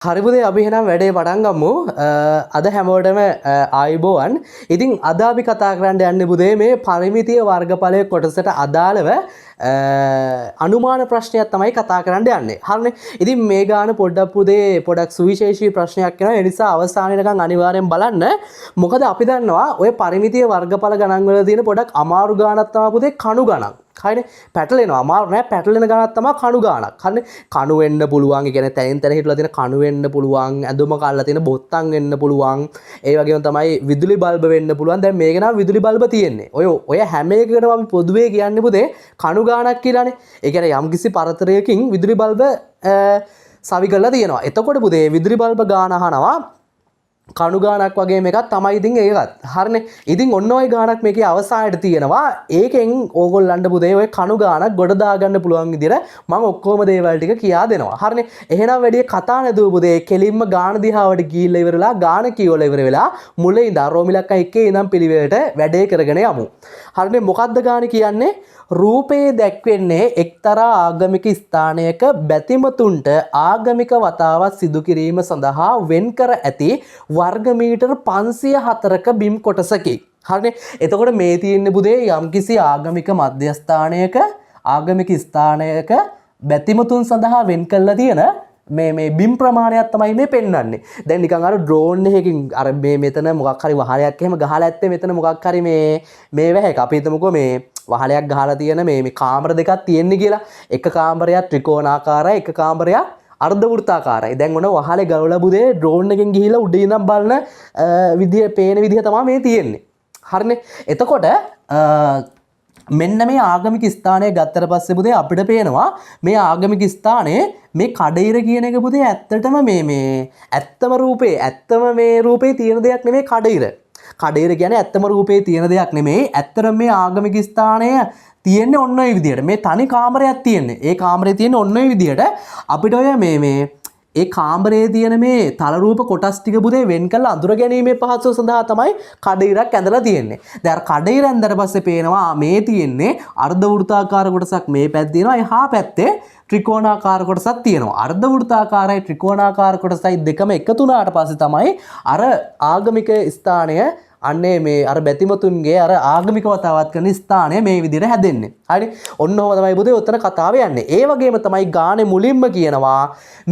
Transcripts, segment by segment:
හරිබුදේ අපි එහෙනම් වැඩේ පටන් ගමු. අද හැමෝටම ආයුබෝවන්. ඉතින් අද අපි කතා කරන්න යන්නේ බුදේ මේ පරිමිතිය වර්ගඵලයේ කොටසට අදාළව අනුමාන ප්‍රශ්නයක් තමයි කතා කරන්න යන්නේ. හරිනේ. ඉතින් මේ ගාන පොඩ්ඩක් පුදේ පොඩක් සුවිශේෂී ප්‍රශ්නයක් කරනවා. ඒ නිසා අවසානයේකන් අනිවාර්යෙන් බලන්න. මොකද අපි දන්නවා ඔය පරිමිතිය වර්ගඵල ගණන් වල තියෙන පොඩක් අමාරු ගානක් තමයි පුදේ කණු ගණන්. හරිනේ පැටලෙනවා අමාරු නෑ පැටලෙන ගණක් තමයි කණු ගණක්. හරිනේ කණු වෙන්න පුළුවන්. ඒ කියන්නේ තැනින් තැන හිටලා තියෙන කණු වෙන්න පුළුවන්. ඇඳුම කල්ලා තියෙන බොත්තම් වෙන්න පුළුවන්. ඒ වගේම තමයි විදුලි බල්බ වෙන්න පුළුවන්. දැන් මේක නම් විදුලි බල්බ තියෙන්නේ. ඔය හැම එකකටම අපි පොදුවේ කියන්නේ පුතේ කණු ගණක් කියලානේ. ඒ කියන්නේ යම්කිසි පරතරයකින් විදුලි බල්බ සවි කරලා තියෙනවා. එතකොට පුතේ විදුලි බල්බ ගාන අහනවා කණු ගානක් වගේ එකක් තමයි ඉතින් ඒකත්. හරිනේ. ඉතින් ඔන්න ඔය ගානක් මේකේ අවසානයේට තියෙනවා. ඒකෙන් ඕගොල්ලන්ට පුතේ ඔය කණු ගානක් ගොඩ දාගන්න පුළුවන් විදිහට මම ඔක්කොම දේවල් ටික කියා දෙනවා. හරිනේ. එහෙනම් වැඩි කතා නැතුව පුතේ කෙලින්ම ගාන දිහාවට ගිහිල්ලා ඉවරලා ගාන කියවලා ඉවර වෙලා මුලින් ඉඳන් රෝමිලක්ක එකේ ඉඳන් පිළිවෙලට වැඩේ කරගෙන යමු. හරිනේ. මොකද්ද ගාන කියන්නේ? රූපයේ දැක්වෙන්නේ එක්තරා ආගමික ස්ථානයක බැතිමතුන්ට ආගමික වතාවක් සිදු කිරීම සඳහා වෙන් කර ඇති වර්ග මීටර 504ක බිම් කොටසකි. හරිනේ. එතකොට මේ තියෙන්නේ බුදේ යම්කිසි ආගමික මධ්‍යස්ථානයක ආගමික ස්ථානයක බැතිමතුන් සඳහා වෙන් කරලා තියෙන මේ බිම් ප්‍රමාණයක් තමයි මේ පෙන්වන්නේ. දැන් නිකන් අර ඩ්‍රෝන් එකකින් අර මේ මෙතන මොකක් හරි වහලයක් එහෙම ගහලා ඇත්තේ මෙතන මොකක් හරි මේ වැහක අපි හිතමුකෝ මේ වහලයක් ගහලා තියෙන මේ කාමර දෙකක් තියෙන්නේ කියලා. එක කාමරයක් ත්‍රිකෝණාකාරයි එක කාමරයක් අර්ධ වෘත්තාකාරයි. දැන් ඔන්න වහලේ ගලවලා බුදේ ඩ්‍රෝන් එකෙන් ගිහිල්ලා උඩින් ඉඳන් බලන විදිය පේන විදිය තමයි මේ තියෙන්නේ. හරිනේ. එතකොට මෙන්න මේ ආගමික ස්ථානය ගත්තට පස්සේ පුතේ අපිට පේනවා මේ ආගමික ස්ථානයේ මේ කඩිර කියන එක පුතේ ඇත්තටම මේ ඇත්තම මේ රූපේ තියෙන දෙයක් නෙමෙයි කඩිර. කඩිර කියන්නේ ඇත්තම රූපේ තියෙන දෙයක් නෙමෙයි. ඇත්තටම මේ ආගමික ස්ථානය තියෙන්නේ ඔන්න ඔය විදියට. මේ තනි කාමරයක් තියෙන්නේ. ඒ කාමරේ තියෙන්නේ ඔන්න ඔය විදියට. අපිට ඔය මේ ඒ කාමරේ තියෙන මේ තල රූප කොටස් ටික පුතේ වෙන් කරලා අඳුර ගැනීමේ පහසුව සඳහා තමයි කඩිරක් ඇඳලා තියෙන්නේ. දැන් අර කඩිර ඇඳලා පස්සේ පේනවා මේ තියෙන්නේ අර්ධ වෘත්තාකාර කොටසක් මේ පැත්තේ තියෙනවා. එහා පැත්තේ ත්‍රිකෝණාකාර කොටසක් තියෙනවා. අර්ධ වෘත්තාකාරයි ත්‍රිකෝණාකාර කොටසයි දෙකම එකතු වුණාට පස්සේ තමයි අර ආගමික ස්ථානය අන්නේ මේ අර බැතිමතුන්ගේ අර ආගමික වතාවත් කරන ස්ථානය මේ විදිහට හැදෙන්නේ. හරි. ඔන්න ඔහම තමයි පුතේ උතන කතාව යන්නේ. ඒ වගේම තමයි ගානේ මුලින්ම කියනවා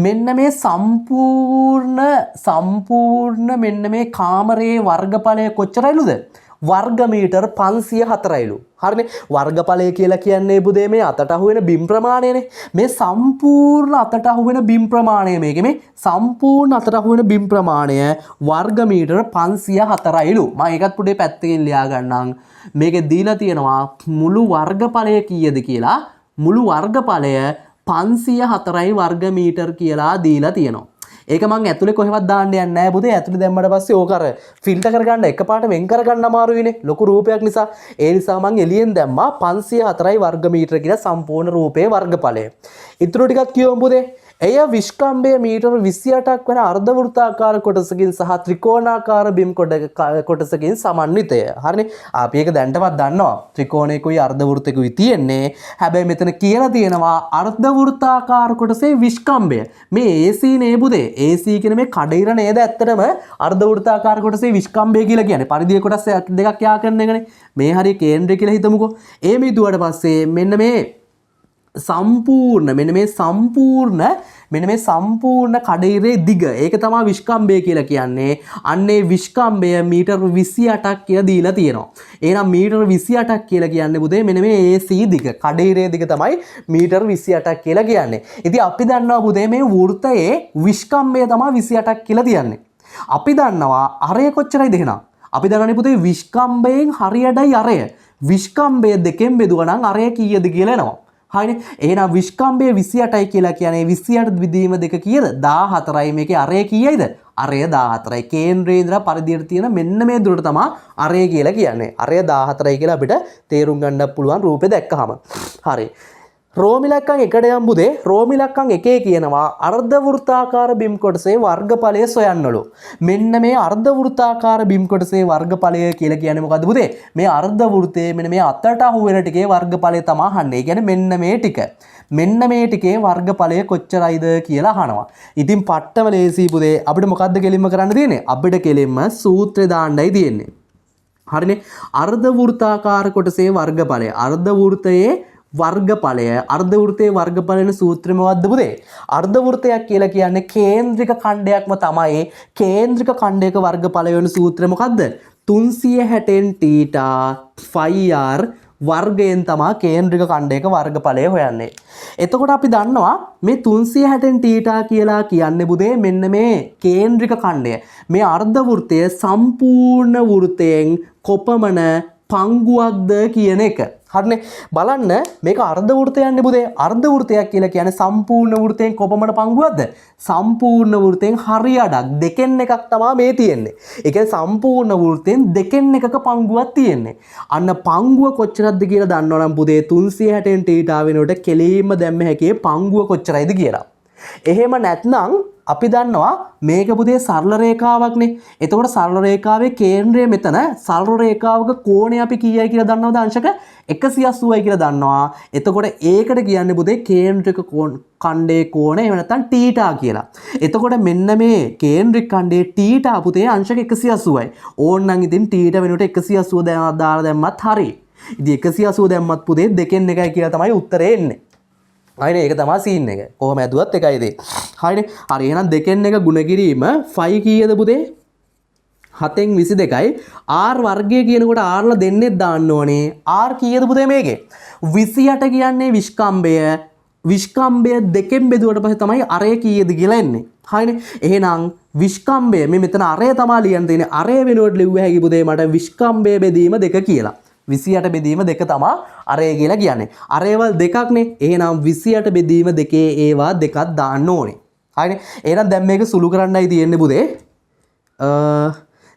මෙන්න මේ සම්පූර්ණ මෙන්න මේ කාමරයේ වර්ගඵලය කොච්චරයිලුද? වර්ග මීටර 504යිලු. හරිනේ. වර්ගඵලය කියලා කියන්නේ පුතේ මේ අතට අහු වෙන බිම් ප්‍රමාණයනේ. මේ සම්පූර්ණ අතට අහු වෙන බිම් ප්‍රමාණය මේ සම්පූර්ණ අතට අහු වෙන බිම් ප්‍රමාණය වර්ග මීටර 504යිලු. මම ඒකත් පුතේ පැත්තකින් ලියා ගන්නම්. මේකේ දීලා තියෙනවා මුළු වර්ගඵලය කීයද කියලා. මුළු වර්ගඵලය 504යි වර්ග මීටර කියලා දීලා තියෙනවා. ඒක මම ඇතුලේ කොහෙවත් දාන්න යන්නේ නැහැ පුතේ. ඇතුලේ දැම්මට පස්සේ ඕක අර ෆිල්ටර් කරගන්න එකපාරට වෙන් කරගන්න අමාරුයිනේ. ලොකු රූපයක් නිසා. ඒ නිසා මම එළියෙන් දැම්මා 504යි වර්ග මීටර කියලා සම්පූර්ණ රූපයේ වර්ගඵලය. ඊටු ටිකක් කියවමු පුතේ. එය විස්කම්භය මීටර 28ක් වෙන අර්ධ වෘත්තාකාර කොටසකින් සහ ත්‍රිකෝණාකාර බිම් කොටසකින් සමන්විතය. හරිනේ. අපි ඒක දැන්ටවත් දන්නවා. ත්‍රිකෝණයකුයි අර්ධ වෘත්තයකුයි තියෙන්නේ. හැබැයි මෙතන කියලා තියෙනවා අර්ධ වෘත්තාකාර කොටසේ විස්කම්භය. මේ AC නේ පුතේ. AC කියන මේ කඩිර නේද ඇත්තටම අර්ධ වෘත්තාකාර කොටසේ විස්කම්භය කියලා කියන්නේ. පරිධිය කොටස් දෙකක් යා කරන එකනේ. මේ හරිය කේන්ද්‍රය කියලා හිතමුකෝ. ඒ මිදුවට පස්සේ මෙන්න මේ සම්පූර්ණ කඩිරේ දිග ඒක තමයි විස්කම්භය කියලා කියන්නේ. අන්නේ විස්කම්භය මීටර 28ක් කියලා දීලා තියෙනවා. එහෙනම් මීටර 28ක් කියලා කියන්නේ පුතේ මෙන්න මේ AC දිග. කඩිරේ දිග තමයි මීටර 28ක් කියලා කියන්නේ. ඉතින් අපි දන්නවා පුතේ මේ වෘත්තයේ විස්කම්භය තමයි 28ක් කියලා තියන්නේ. අපි දන්නවා අරය කොච්චරයිද එහෙනම්? අපි දන්නනේ පුතේ විස්කම්භයෙන් හරියටයි අරය. විස්කම්භය දෙකෙන් බෙදුවා නම් අරය කීයද කියලා එනවා. හරිනේ. එහෙනම් විස්කම්භය 28යි කියලා කියන්නේ 28 විදීම දෙක කීයද? 14යි. මේකේ අරය කීයයිද? අරය 14යි. කේන්ද්‍රයේ ඉඳලා පරිධියට තියෙන මෙන්න මේ දුරට තමයි අරය කියලා කියන්නේ. අරය 14යි කියලා අපිට තේරුම් ගන්න පුළුවන් රූපේ දැක්කහම. හරි. රෝමිලක්කන් එකට යම් බුදේ රෝමිලක්කන් එකේ කියනවා අර්ධ වෘත්තාකාර බිම් කොටසේ වර්ගඵලය සොයන්නලු. මෙන්න මේ අර්ධ වෘත්තාකාර බිම් කොටසේ වර්ගඵලය කියලා කියන්නේ මොකද්ද බුදේ? මේ අර්ධ වෘත්තයේ මෙන්න මේ අතට අහු වෙන ටිකේ වර්ගඵලය තමයි අහන්නේ. ඒ කියන්නේ මෙන්න මේ ටික. මෙන්න මේ ටිකේ වර්ගඵලය කොච්චරයිද කියලා අහනවා. ඉතින් පට්ටම ලේසි පුතේ. අපිට මොකද්ද කෙලින්ම කරන්න තියෙන්නේ? අපිට කෙලින්ම සූත්‍රය දාන්නයි තියෙන්නේ. හරිනේ. අර්ධ වෘත්තාකාර කොටසේ වර්ගඵලය. අර්ධ වෘත්තයේ වර්ගඵලය අර්ධ වෘත්තයේ වර්ගඵලන සූත්‍රය මොකද්ද පුතේ? අර්ධ වෘත්තයක් කියලා කියන්නේ කේන්ද්‍රික ඛණ්ඩයක්ම තමයි. කේන්ද්‍රික ඛණ්ඩයක වර්ගඵලය වෙන සූත්‍රය මොකද්ද? 360න් θ phi r වර්ගයෙන් තමයි කේන්ද්‍රික ඛණ්ඩයක වර්ගඵලය හොයන්නේ. එතකොට අපි දන්නවා මේ 360න් θ කියලා කියන්නේ පුතේ මෙන්න මේ කේන්ද්‍රික ඛණ්ඩය. මේ අර්ධ වෘත්තය සම්පූර්ණ වෘත්තයෙන් කොපමණ පංගුවක්ද කියන එක. හරිනේ. බලන්න මේක අර්ධ වෘත්තයන්නේ පුතේ. අර්ධ වෘත්තයක් කියලා කියන්නේ සම්පූර්ණ වෘත්තයෙන් කොපමණ පංගුවක්ද? සම්පූර්ණ වෘත්තයෙන් හරි අඩක් දෙකෙන් එකක් තමයි මේ තියෙන්නේ. ඒ කියන්නේ සම්පූර්ණ වෘත්තයෙන් දෙකෙන් එකක පංගුවක් තියෙන්නේ. අන්න පංගුව කොච්චරද කියලා දන්නවනම් පුතේ 360න් θ වෙනකොට කෙලීම දැම්ම හැකේ පංගුව කොච්චරයිද කියලා. එහෙම නැත්නම් අපි දන්නවා මේක පුතේ සරල රේඛාවක්නේ. එතකොට සරල රේඛාවේ කේන්ද්‍රය මෙතන. සරල රේඛාවක කෝණය අපි කීයයි කියලා දන්නවද අංශක? 180යි කියලා දන්නවා. එතකොට ඒකට කියන්නේ පුතේ කේන්ද්‍රික ඛණ්ඩයේ කෝණය එහෙම නැත්නම් θ කියලා. එතකොට මෙන්න මේ කේන්ද්‍රික ඛණ්ඩයේ θ පුතේ අංශක 180යි. ඕන්නම් ඉතින් θ වෙනුවට 180 දාලා දැම්මත් හරි. ඉතින් 180 දැම්මත් පුතේ දෙකෙන් එකයි කියලා තමයි උත්තරේ එන්නේ. හරිනේ. ඒක තමයි සීන් එක. කොහොම ඇදුවත් එකයි ඉතින්. හරිනේ. හරි එහෙනම් දෙකෙන් එක ගුණ කිරීම 5 කීයද පුතේ? 7න් 22යි. r වර්ගය කියනකොට r ලා දෙන්නෙත් දාන්න ඕනේ. r කීයද පුතේ මේකේ? 28 කියන්නේ විස්කම්භය. විස්කම්භය දෙකෙන් බෙදුවට පස්සේ තමයි අරය කීයද කියලා එන්නේ. හරිනේ. එහෙනම් විස්කම්භය මේ මෙතන අරය තමයි ලියන්න තියෙන්නේ. අරය වෙනුවට ලිව්ව හැකි පුතේ මට විස්කම්භය බෙදීම 2 කියලා. 28 බෙදීම 2 තමයි අරය කියලා කියන්නේ. අරයවල් දෙකක්නේ. එහෙනම් 28 බෙදීම 2 ඒවා දෙකක් දාන්න ඕනේ. හරිනේ. එහෙනම් දැන් මේක සුළු කරන්නයි තියෙන්නේ පුතේ.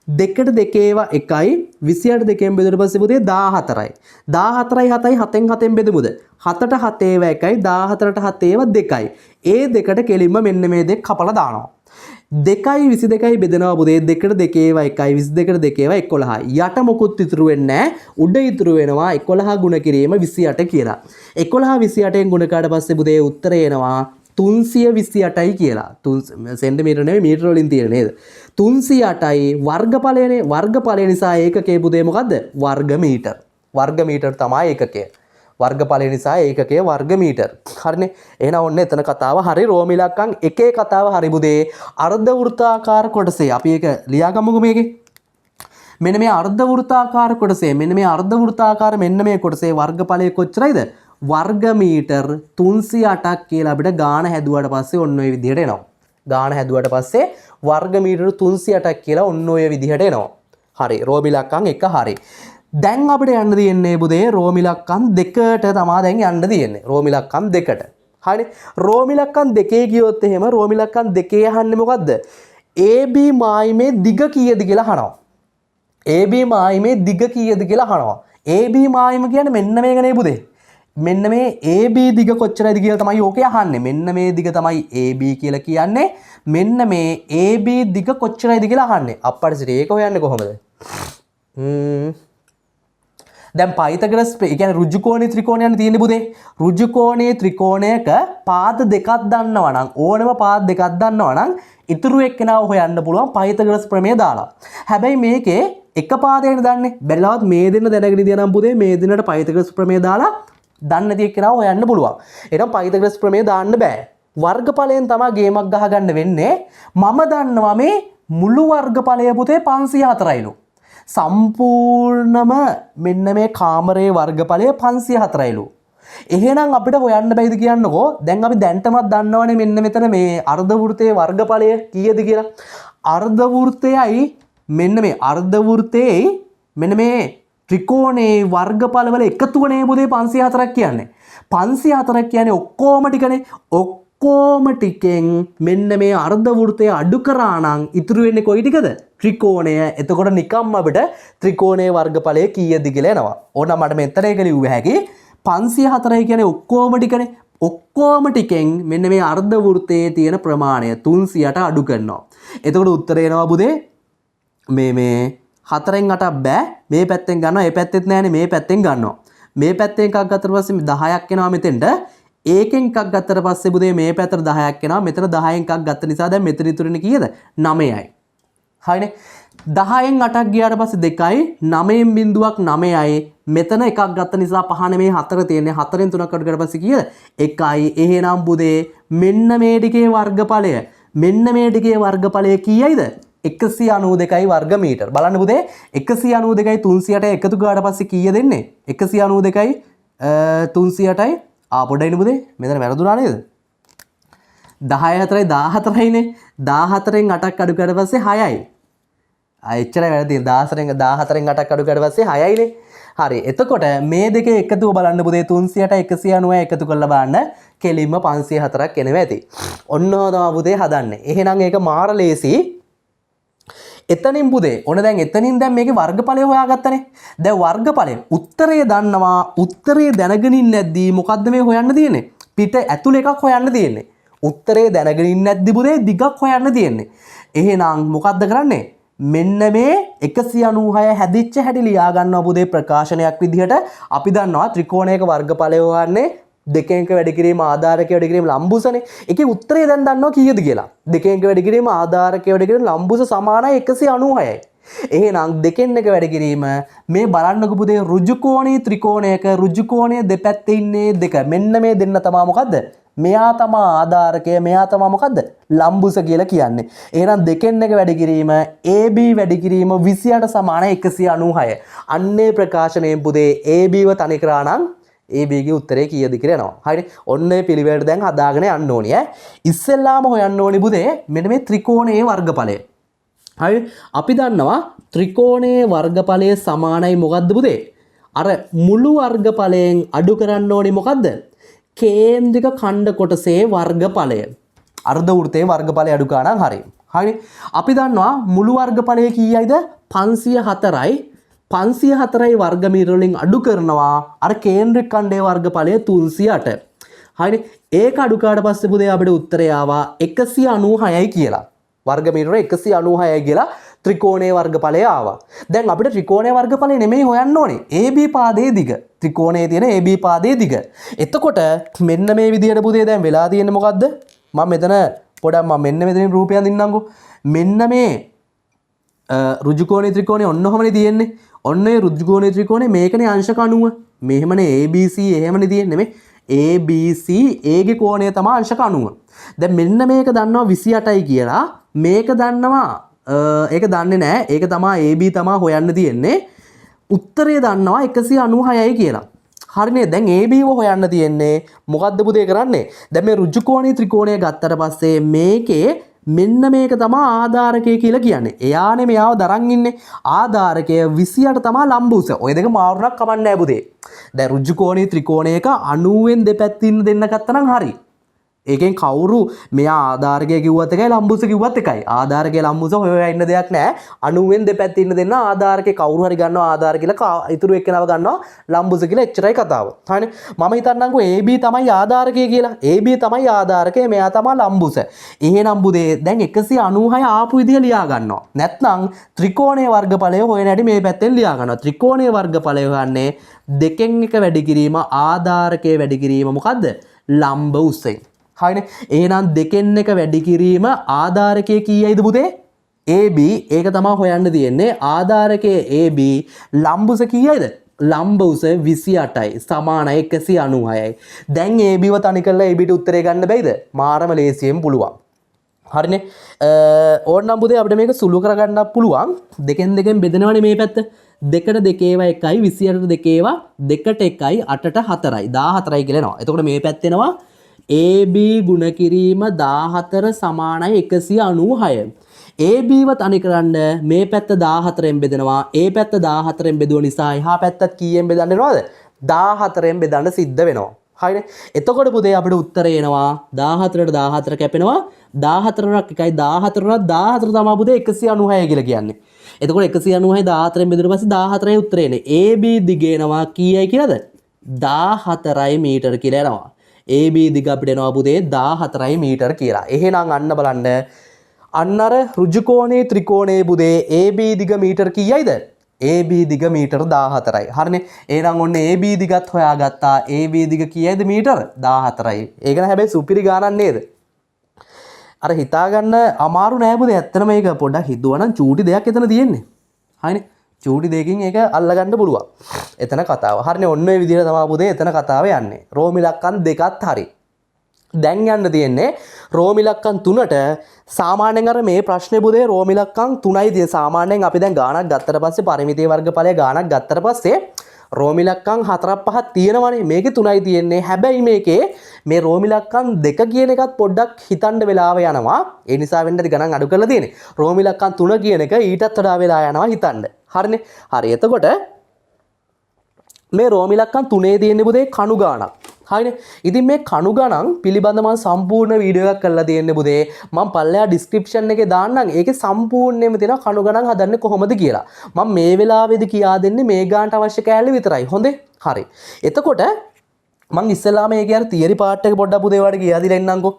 දෙකට දෙකේවා 1යි 28 දෙකෙන් බෙදුවට පස්සේ පුතේ 14යි. 14යි 7යි 7න් 7න් බෙදමුද? 7ට 7 ඒවා 1යි 14ට 7 ඒවා 2යි. ඒ දෙකට කෙලින්ම මෙන්න මේ දෙක කපලා දානවා. 2යි 22යි බෙදනවා පුතේ. දෙකට දෙකේවා 1යි 22ට දෙකේවා 11යි. යට මොකුත් ඉතුරු වෙන්නේ නැහැ. උඩ ඉතුරු වෙනවා 11 ගුණ කිරීම 28 කියලා. 11 28න් ගුණ කරාට පස්සේ පුතේ උත්තරය එනවා 328යි කියලා. සෙන්ටිමීටර නෙවෙයි මීටර වලින් තියෙන නේද? 308යි වර්ගඵලයනේ. වර්ගඵලය නිසා ඒකකයේ පුතේ මොකද්ද? වර්ග මීටර. වර්ග මීටර තමයි ඒකකය. වර්ගඵලය නිසා ඒකකයේ වර්ග මීටර. හරිනේ. එහෙනම් ඔන්න එතන කතාව හරි. රෝම ඉලක්කම් එකේ කතාව හරි පුතේ. අර්ධ වෘත්තාකාර කොටසේ අපි ඒක ලියාගමුකෝ මේකේ. මෙන්න මේ අර්ධ වෘත්තාකාර කොටසේ මෙන්න මේ අර්ධ වෘත්තාකාර මෙන්න මේ කොටසේ වර්ගඵලය කොච්චරයිද? වර්ග මීටර් 308ක් කියලා අපිට ගාන හැදුවට පස්සේ ඔන්න ඔය විදිහට එනවා. ගාන හැදුවට පස්සේ වර්ග මීටර 308ක් කියලා ඔන්න ඔය විදිහට එනවා. හරි. රෝම ඉලක්කම් එක හරි. දැන් අපිට යන්න තියෙන්නේ පුතේ රෝම ඉලක්කම් දෙකට තමයි දැන් යන්න තියෙන්නේ. රෝම ඉලක්කම් දෙකට. හරිනේ. රෝම ඉලක්කම් දෙකේ ගියොත් එහෙම රෝම ඉලක්කම් දෙකේ අහන්නේ මොකද්ද? AB මායිමේ දිග කීයද කියලා අහනවා. AB මායිමේ දිග කීයද කියලා අහනවා. AB මායිම කියන්නේ මෙන්න මේකනේ පුතේ. මෙන්න මේ AB දිග කොච්චරයිද කියලා තමයි ඕකේ අහන්නේ. මෙන්න මේ දිග තමයි AB කියලා කියන්නේ. මෙන්න මේ AB දිග කොච්චරයිද කියලා අහන්නේ. අප්පරිසිට ඒක හොයන්නේ කොහොමද? දැන් පයිතගරස් ඒ කියන්නේ ඍජුකෝණී ත්‍රිකෝණයක් තියෙන්නේ පුතේ. ඍජුකෝණී ත්‍රිකෝණයක පාද දෙකක් දන්නවා නම් ඕනම පාද දෙකක් දන්නවා නම් ඉතුරු එක්කෙනාව හොයන්න පුළුවන් පයිතගරස් ප්‍රමේය දාලා. හැබැයි මේකේ එක පාදයකට දන්නේ. බැලුවත් මේ දෙන්න දැනගෙන ඉඳියා නම් පුතේ මේ දෙන්නට පයිතගරස් ප්‍රමේය දාලා දන්නේ නැති එක්කෙනාව හොයන්න පුළුවන්. එහෙනම් පයිතගරස් ප්‍රමේය දාන්න බෑ. වර්ගඵලයෙන් තමයි ගේමක් ගහගන්න වෙන්නේ. මම දන්නවා මේ මුළු වර්ගඵලය පුතේ 504යිලු. සම්පූර්ණම මෙන්න මේ කාමරයේ වර්ගඵලය 504යිලු. එහෙනම් අපිට හොයන්න බැයිද කියන්නකෝ. දැන් අපි දැන්ටමත් දන්නවනේ මෙන්න මෙතන මේ අර්ධ වෘත්තයේ වර්ගඵලය කීයද කියලා. අර්ධ වෘත්තයයි මෙන්න මේ අර්ධ වෘත්තයේ මෙන්න මේ ත්‍රිකෝණයේ වර්ගඵලවල එකතුවනේ පුතේ 504ක් කියන්නේ. 504ක් කියන්නේ ඔක්කොම ටිකනේ. ඔක්කොම ටිකෙන් මෙන්න මේ අර්ධ වෘත්තය අඩු කරා නම් ඉතුරු වෙන්නේ කොයි ටිකද? ත්‍රිකෝණය. එතකොට නිකම්ම අපිට ත්‍රිකෝණයේ වර්ගඵලය කීයද කියලා එනවා. ඕන මට මෙතන එක ලිව්ව හැකි 504යි කියන්නේ ඔක්කොම ටිකනේ. ඔක්කොම ටිකෙන් මෙන්න මේ අර්ධ වෘත්තයේ තියෙන ප්‍රමාණය 308 අඩු කරනවා. එතකොට උත්තරය එනවා පුතේ මේ 4න් 8ක් බෑ. මේ පැත්තෙන් ගන්නවා. මේ පැත්තෙත් නෑනේ. මේ පැත්තෙන් ගන්නවා. මේ පැත්තෙන් එකක් ගත්තට පස්සේ 10ක් එනවා මෙතෙන්ට. ඒකෙන් එකක් ගත්තට පස්සේ බුදේ මේ පැත්තට 10ක් එනවා. මෙතන 10න් එකක් ගත්ත නිසා දැන් මෙතන ඉතුරුනේ කීයද? 9යි. හරිනේ. 10න් 8ක් ගියාට පස්සේ 2යි 9න් බිඳුවක් 9යි. මෙතන එකක් ගත්ත නිසා 5 නෙමෙයි 4 තියෙන්නේ. 4න් 3ක් අඩු කරලා පස්සේ කීයද? 1යි. එහෙනම් බුදේ මෙන්න මේ ටිකේ වර්ගඵලය. මෙන්න මේ ටිකේ වර්ගඵලය කීයයිද? 192යි වර්ග මීටර්. බලන්න පුතේ 192යි 300ටයි එකතු කරාට පස්සේ කීය දෙන්නේ? 192යි 300ටයි පොඩ්ඩක් ඉන්න පුතේ. මෙතන වැරදුනා නේද? 10 4යි 14යිනේ. 14න් 8ක් අඩු කරලා පස්සේ 6යි. එච්චරයි වැරදි. 14න් 8ක් අඩු කරලා පස්සේ 6යිනේ. හරි. එතකොට මේ දෙකේ එකතුව බලන්න පුතේ 300ට 190 එකතු කරලා බලන්න කෙලින්ම 504ක් එනවා ඇති. ඔන්න තමයි පුතේ හදන්නේ. එහෙනම් ඒක මාර ලේසි. එතනින් පුතේ ඔන්න දැන් එතනින් දැන් මේකේ වර්ගඵලය හොයාගත්තනේ. දැන් වර්ගඵලය උත්තරය දන්නවා. උත්තරය දැනගෙන ඉන්නේ නැද්දි මොකද්ද මේ හොයන්න තියෙන්නේ? පිට ඇතුළ එකක් හොයන්න තියෙන්නේ. උත්තරය දැනගෙන ඉන්නේ නැද්දි පුතේ දිගක් හොයන්න තියෙන්නේ. එහෙනම් මොකද්ද කරන්නේ? මෙන්න මේ 196 හැදිච්ච හැටි ලියා ගන්නවා පුතේ ප්‍රකාශනයක් විදිහට. අපි දන්නවා ත්‍රිකෝණයක වර්ගඵලය හොයන්නේ දෙකෙන් එක වැඩි කිරීම ආධාරකය වැඩි කිරීම ලම්බුසනේ. ඒකේ උත්තරය දැන් දන්නවා කීයද කියලා. දෙකෙන් එක වැඩි කිරීම ආධාරකය වැඩි කිරීම ලම්බුස සමානයි 196යි. එහෙනම් දෙකෙන් එක වැඩි කිරීම මේ බලන්නකො පුතේ ඍජුකෝණී ත්‍රිකෝණයක ඍජුකෝණයේ දෙපැත්තේ ඉන්නේ දෙක. මෙන්න මේ දෙන්න තමයි මොකද්ද? මෙයා තමයි ආධාරකය, මෙයා තමයි මොකද්ද? ලම්බුස කියලා කියන්නේ. එහෙනම් දෙකෙන් එක වැඩි කිරීම AB වැඩි කිරීම 28 සමානයි 196. අන්නේ ප්‍රකාශනයෙන් පුතේ AB ව තනි කරා නම් AB ගේ උත්තරේ කීයද කියලා එනවා. හරිනේ. ඔන්න මේ පිළිවෙලට දැන් හදාගෙන යන්න ඕනි ඈ. ඉස්සෙල්ලාම හොයන්න ඕනි පුතේ මෙන්න මේ ත්‍රිකෝණයේ වර්ගඵලය. හරි. අපි දන්නවා ත්‍රිකෝණයේ වර්ගඵලය සමානයි මොකද්ද පුතේ? අර මුළු වර්ගඵලයෙන් අඩු කරන්න ඕනි මොකද්ද? කේන්ද්‍රික ඛණ්ඩ කොටසේ වර්ගඵලය. අර්ධ වෘත්තයේ වර්ගඵලය අඩු කරා නම් හරියි. හරි. අපි දන්නවා මුළු වර්ගඵලය කීයයිද? 504යි. 504යි වර්ග මීටර වලින් අඩු කරනවා අර කේන්ද්‍රික ඛණ්ඩයේ වර්ගඵලය 308. හරිනේ. ඒක අඩු කරාට පස්සේ පුතේ අපිට උත්තරය ආවා 196යි කියලා. වර්ග මීටර 196යි කියලා ත්‍රිකෝණයේ වර්ගඵලය ආවා. දැන් අපිට ත්‍රිකෝණයේ වර්ගඵලය නෙමෙයි හොයන්න ඕනේ. AB පාදයේ දිග. ත්‍රිකෝණයේ තියෙන AB පාදයේ දිග. එතකොට මෙන්න මේ විදිහට පුතේ දැන් වෙලා තියෙන්නේ මොකද්ද? මම මෙතන පොඩක් මම මෙන්න මෙතනින් රූපයක් දින්නම්කෝ. මෙන්න මේ ඍජුකෝණී ත්‍රිකෝණය ඔන්නෝමනේ තියෙන්නේ. ඔන්න ඒ ඍජුකෝණී ත්‍රිකෝණය මේකනේ අංශක 90. මෙහෙමනේ ABC එහෙමනේ තියෙන්නේ මේ. ABC A ගේ කෝණය තමයි අංශක 90. දැන් මෙන්න මේක දන්නවා 28යි කියලා. මේක දන්නවා ඒක දන්නේ නැහැ. ඒක තමයි AB තමයි හොයන්න තියෙන්නේ. උත්තරය දන්නවා 196යි කියලා. හරිනේ. දැන් AB ව හොයන්න තියෙන්නේ මොකද්ද පුතේ කරන්නේ? දැන් මේ ඍජුකෝණී ත්‍රිකෝණය ගත්තට පස්සේ මේකේ මෙන්න මේක තමයි ආධාරකය කියලා කියන්නේ. එයානේ මෙයාව දරන් ඉන්නේ. ආධාරකය 28 තමයි ලම්බුස. ඔය දෙක මාරුණක් කමන්නේ නැහැ පුතේ. දැන් ඍජුකෝණී ත්‍රිකෝණයක 90න් දෙපැත්තින් දෙන්න ගත්තා නම් හරි. ඒකෙන් කවුරු මෙයා ආධාරකය කිව්වත් එකයි ලම්බුස කිව්වත් එකයි. ආධාරකය ලම්බුස හොයලා ඉන්න දෙයක් නැහැ. 90න් දෙපැත්තේ ඉන්න දෙන්න ආධාරකේ කවුරු හරි ගන්නවා ආධාර කියලා ඉතුරු එක්කෙනාව ගන්නවා ලම්බුස කියලා එච්චරයි කතාව. හරිනේ. මම හිතන්නම්කෝ AB තමයි ආධාරකය කියලා. AB තමයි ආධාරකය මෙයා තමයි ලම්බුස. එහෙනම් බුදේ දැන් 196 ආපු විදිය ලියා ගන්නවා. නැත්නම් ත්‍රිකෝණයේ වර්ගඵලය හොයන හැටි මේ පැත්තෙන් ලියා ගන්නවා. ත්‍රිකෝණයේ වර්ගඵලය හොයන්නේ දෙකෙන් එක වැඩි කිරීම ආධාරකයේ වැඩි කිරීම මොකද්ද? ලම්බ උසෙන්. හරිනේ. එහෙනම් දෙකෙන් එක වැඩි කිරීම ආධාරකයේ කීයයිද පුතේ? AB. ඒක තමයි හොයන්න තියෙන්නේ. ආධාරකයේ AB ලම්බුස කීයයිද? ලම්බ උස 28යි. සමානයි 196යි. දැන් AB ව තනි කරලා AB ට උත්තරේ ගන්න බැයිද? මාරම ලේසියෙන් පුළුවන්. හරිනේ. ඕනනම් පුතේ අපිට මේක සුළු කරගන්නත් පුළුවන්. දෙකෙන් දෙකෙන් බෙදනවනේ මේ පැත්ත. දෙකට දෙකේවා 1යි 28ට දෙකේවා දෙකට 1යි 8ට 4යි 14යි කියලා එනවා. එතකොට මේ පැත්ත එනවා AB ගුණ කිරීම 14 සමානයි 196. AB ව තනි කරන්න මේ පැත්ත 14න් බෙදෙනවා. ඒ පැත්ත 14න් බෙදුව නිසා එහා පැත්තත් කීයෙන් බෙදන්න වෙනවද? 14න් බෙදන්න සිද්ධ වෙනවා. හරිනේ. එතකොට පුතේ අපිට උත්තරය එනවා 14ට 14 කැපෙනවා 14ක් එකයි 14ට 14 තමයි පුතේ 196 කියලා කියන්නේ. එතකොට 196 14න් බෙදුවට පස්සේ 14යි උත්තරේ එන්නේ. AB දිග එනවා කීයයි කියලාද? 14යි මීටර කියලා එනවා. AB දිග අපිට එනවා පුතේ 14යි මීටර කියලා. එහෙනම් අන්න බලන්න. අන්න අර ඍජුකෝණේ ත්‍රිකෝණයේ පුතේ AB දිග මීටර කීයයිද? AB දිග මීටර 14යි. හරිනේ. එහෙනම් ඔන්න AB දිගත් හොයාගත්තා. AB දිග කීයද මීටර 14යි. ඒක නේ හැබැයි සුපිරි ගානක් නේද? අර හිතාගන්න අමාරු නෑ පුතේ. ඇත්තටම මේක පොඩ්ඩක් හිතුවනම් චූටි දෙයක් එතන තියෙන්නේ. හරිනේ. චූටි දෙකකින් ඒක අල්ලගන්න පුළුවන්. එතන කතාව. හරිනේ. ඔන්න ඔය විදිහට තමයි පුතේ එතන කතාව යන්නේ. රෝම ඉලක්කම් දෙකත් හරි. දැන් යන්න තියෙන්නේ රෝම ඉලක්කම් 3ට සාමාන්‍යයෙන් අර මේ ප්‍රශ්නේ පුතේ රෝම ඉලක්කම් 3යි තියෙන. සාමාන්‍යයෙන් අපි දැන් ගාණක් ගත්තට පස්සේ පරිමිතීය වර්ගඵලය ගාණක් ගත්තට පස්සේ රෝම ඉලක්කම් 4ක් 5ක් තියෙනවනේ. මේකේ 3යි තියෙන්නේ. හැබැයි මේකේ මේ රෝම ඉලක්කම් 2 කියන එකත් පොඩ්ඩක් හිතන්න වෙලාව යනවා. ඒ නිසා වෙන්නද ගණන් අඩු කරලා තියෙන්නේ. රෝම ඉලක්කම් 3 කියන එක ඊටත් වඩා වෙලා යනවා හිතන්න. හරිනේ. හරි. එතකොට මේ රෝම ඉලක්කම් 3 තියෙන්නේ පුතේ කණු ගාණක්. හරිනේ. ඉතින් මේ කණු ගණන් පිළිබඳව මම සම්පූර්ණ වීඩියෝ එකක් කරලා තියෙන්නේ පුතේ. මම පල්ලෙහා ඩිස්ක්‍රිප්ෂන් එකේ දාන්නම්. ඒකේ සම්පූර්ණයෙන්ම තියෙනවා කණු ගණන් හදන්නේ කොහොමද කියලා. මම මේ වෙලාවේදී කියා දෙන්නේ මේ ගානට අවශ්‍ය කෑල්ල විතරයි. හොඳේ? හරි. එතකොට මම ඉස්සෙල්ලාම මේකේ අර තියරි පාර්ට් එක පොඩ්ඩක් පුතේ ඔයාලට කියා දීලා ඉන්නම්කෝ.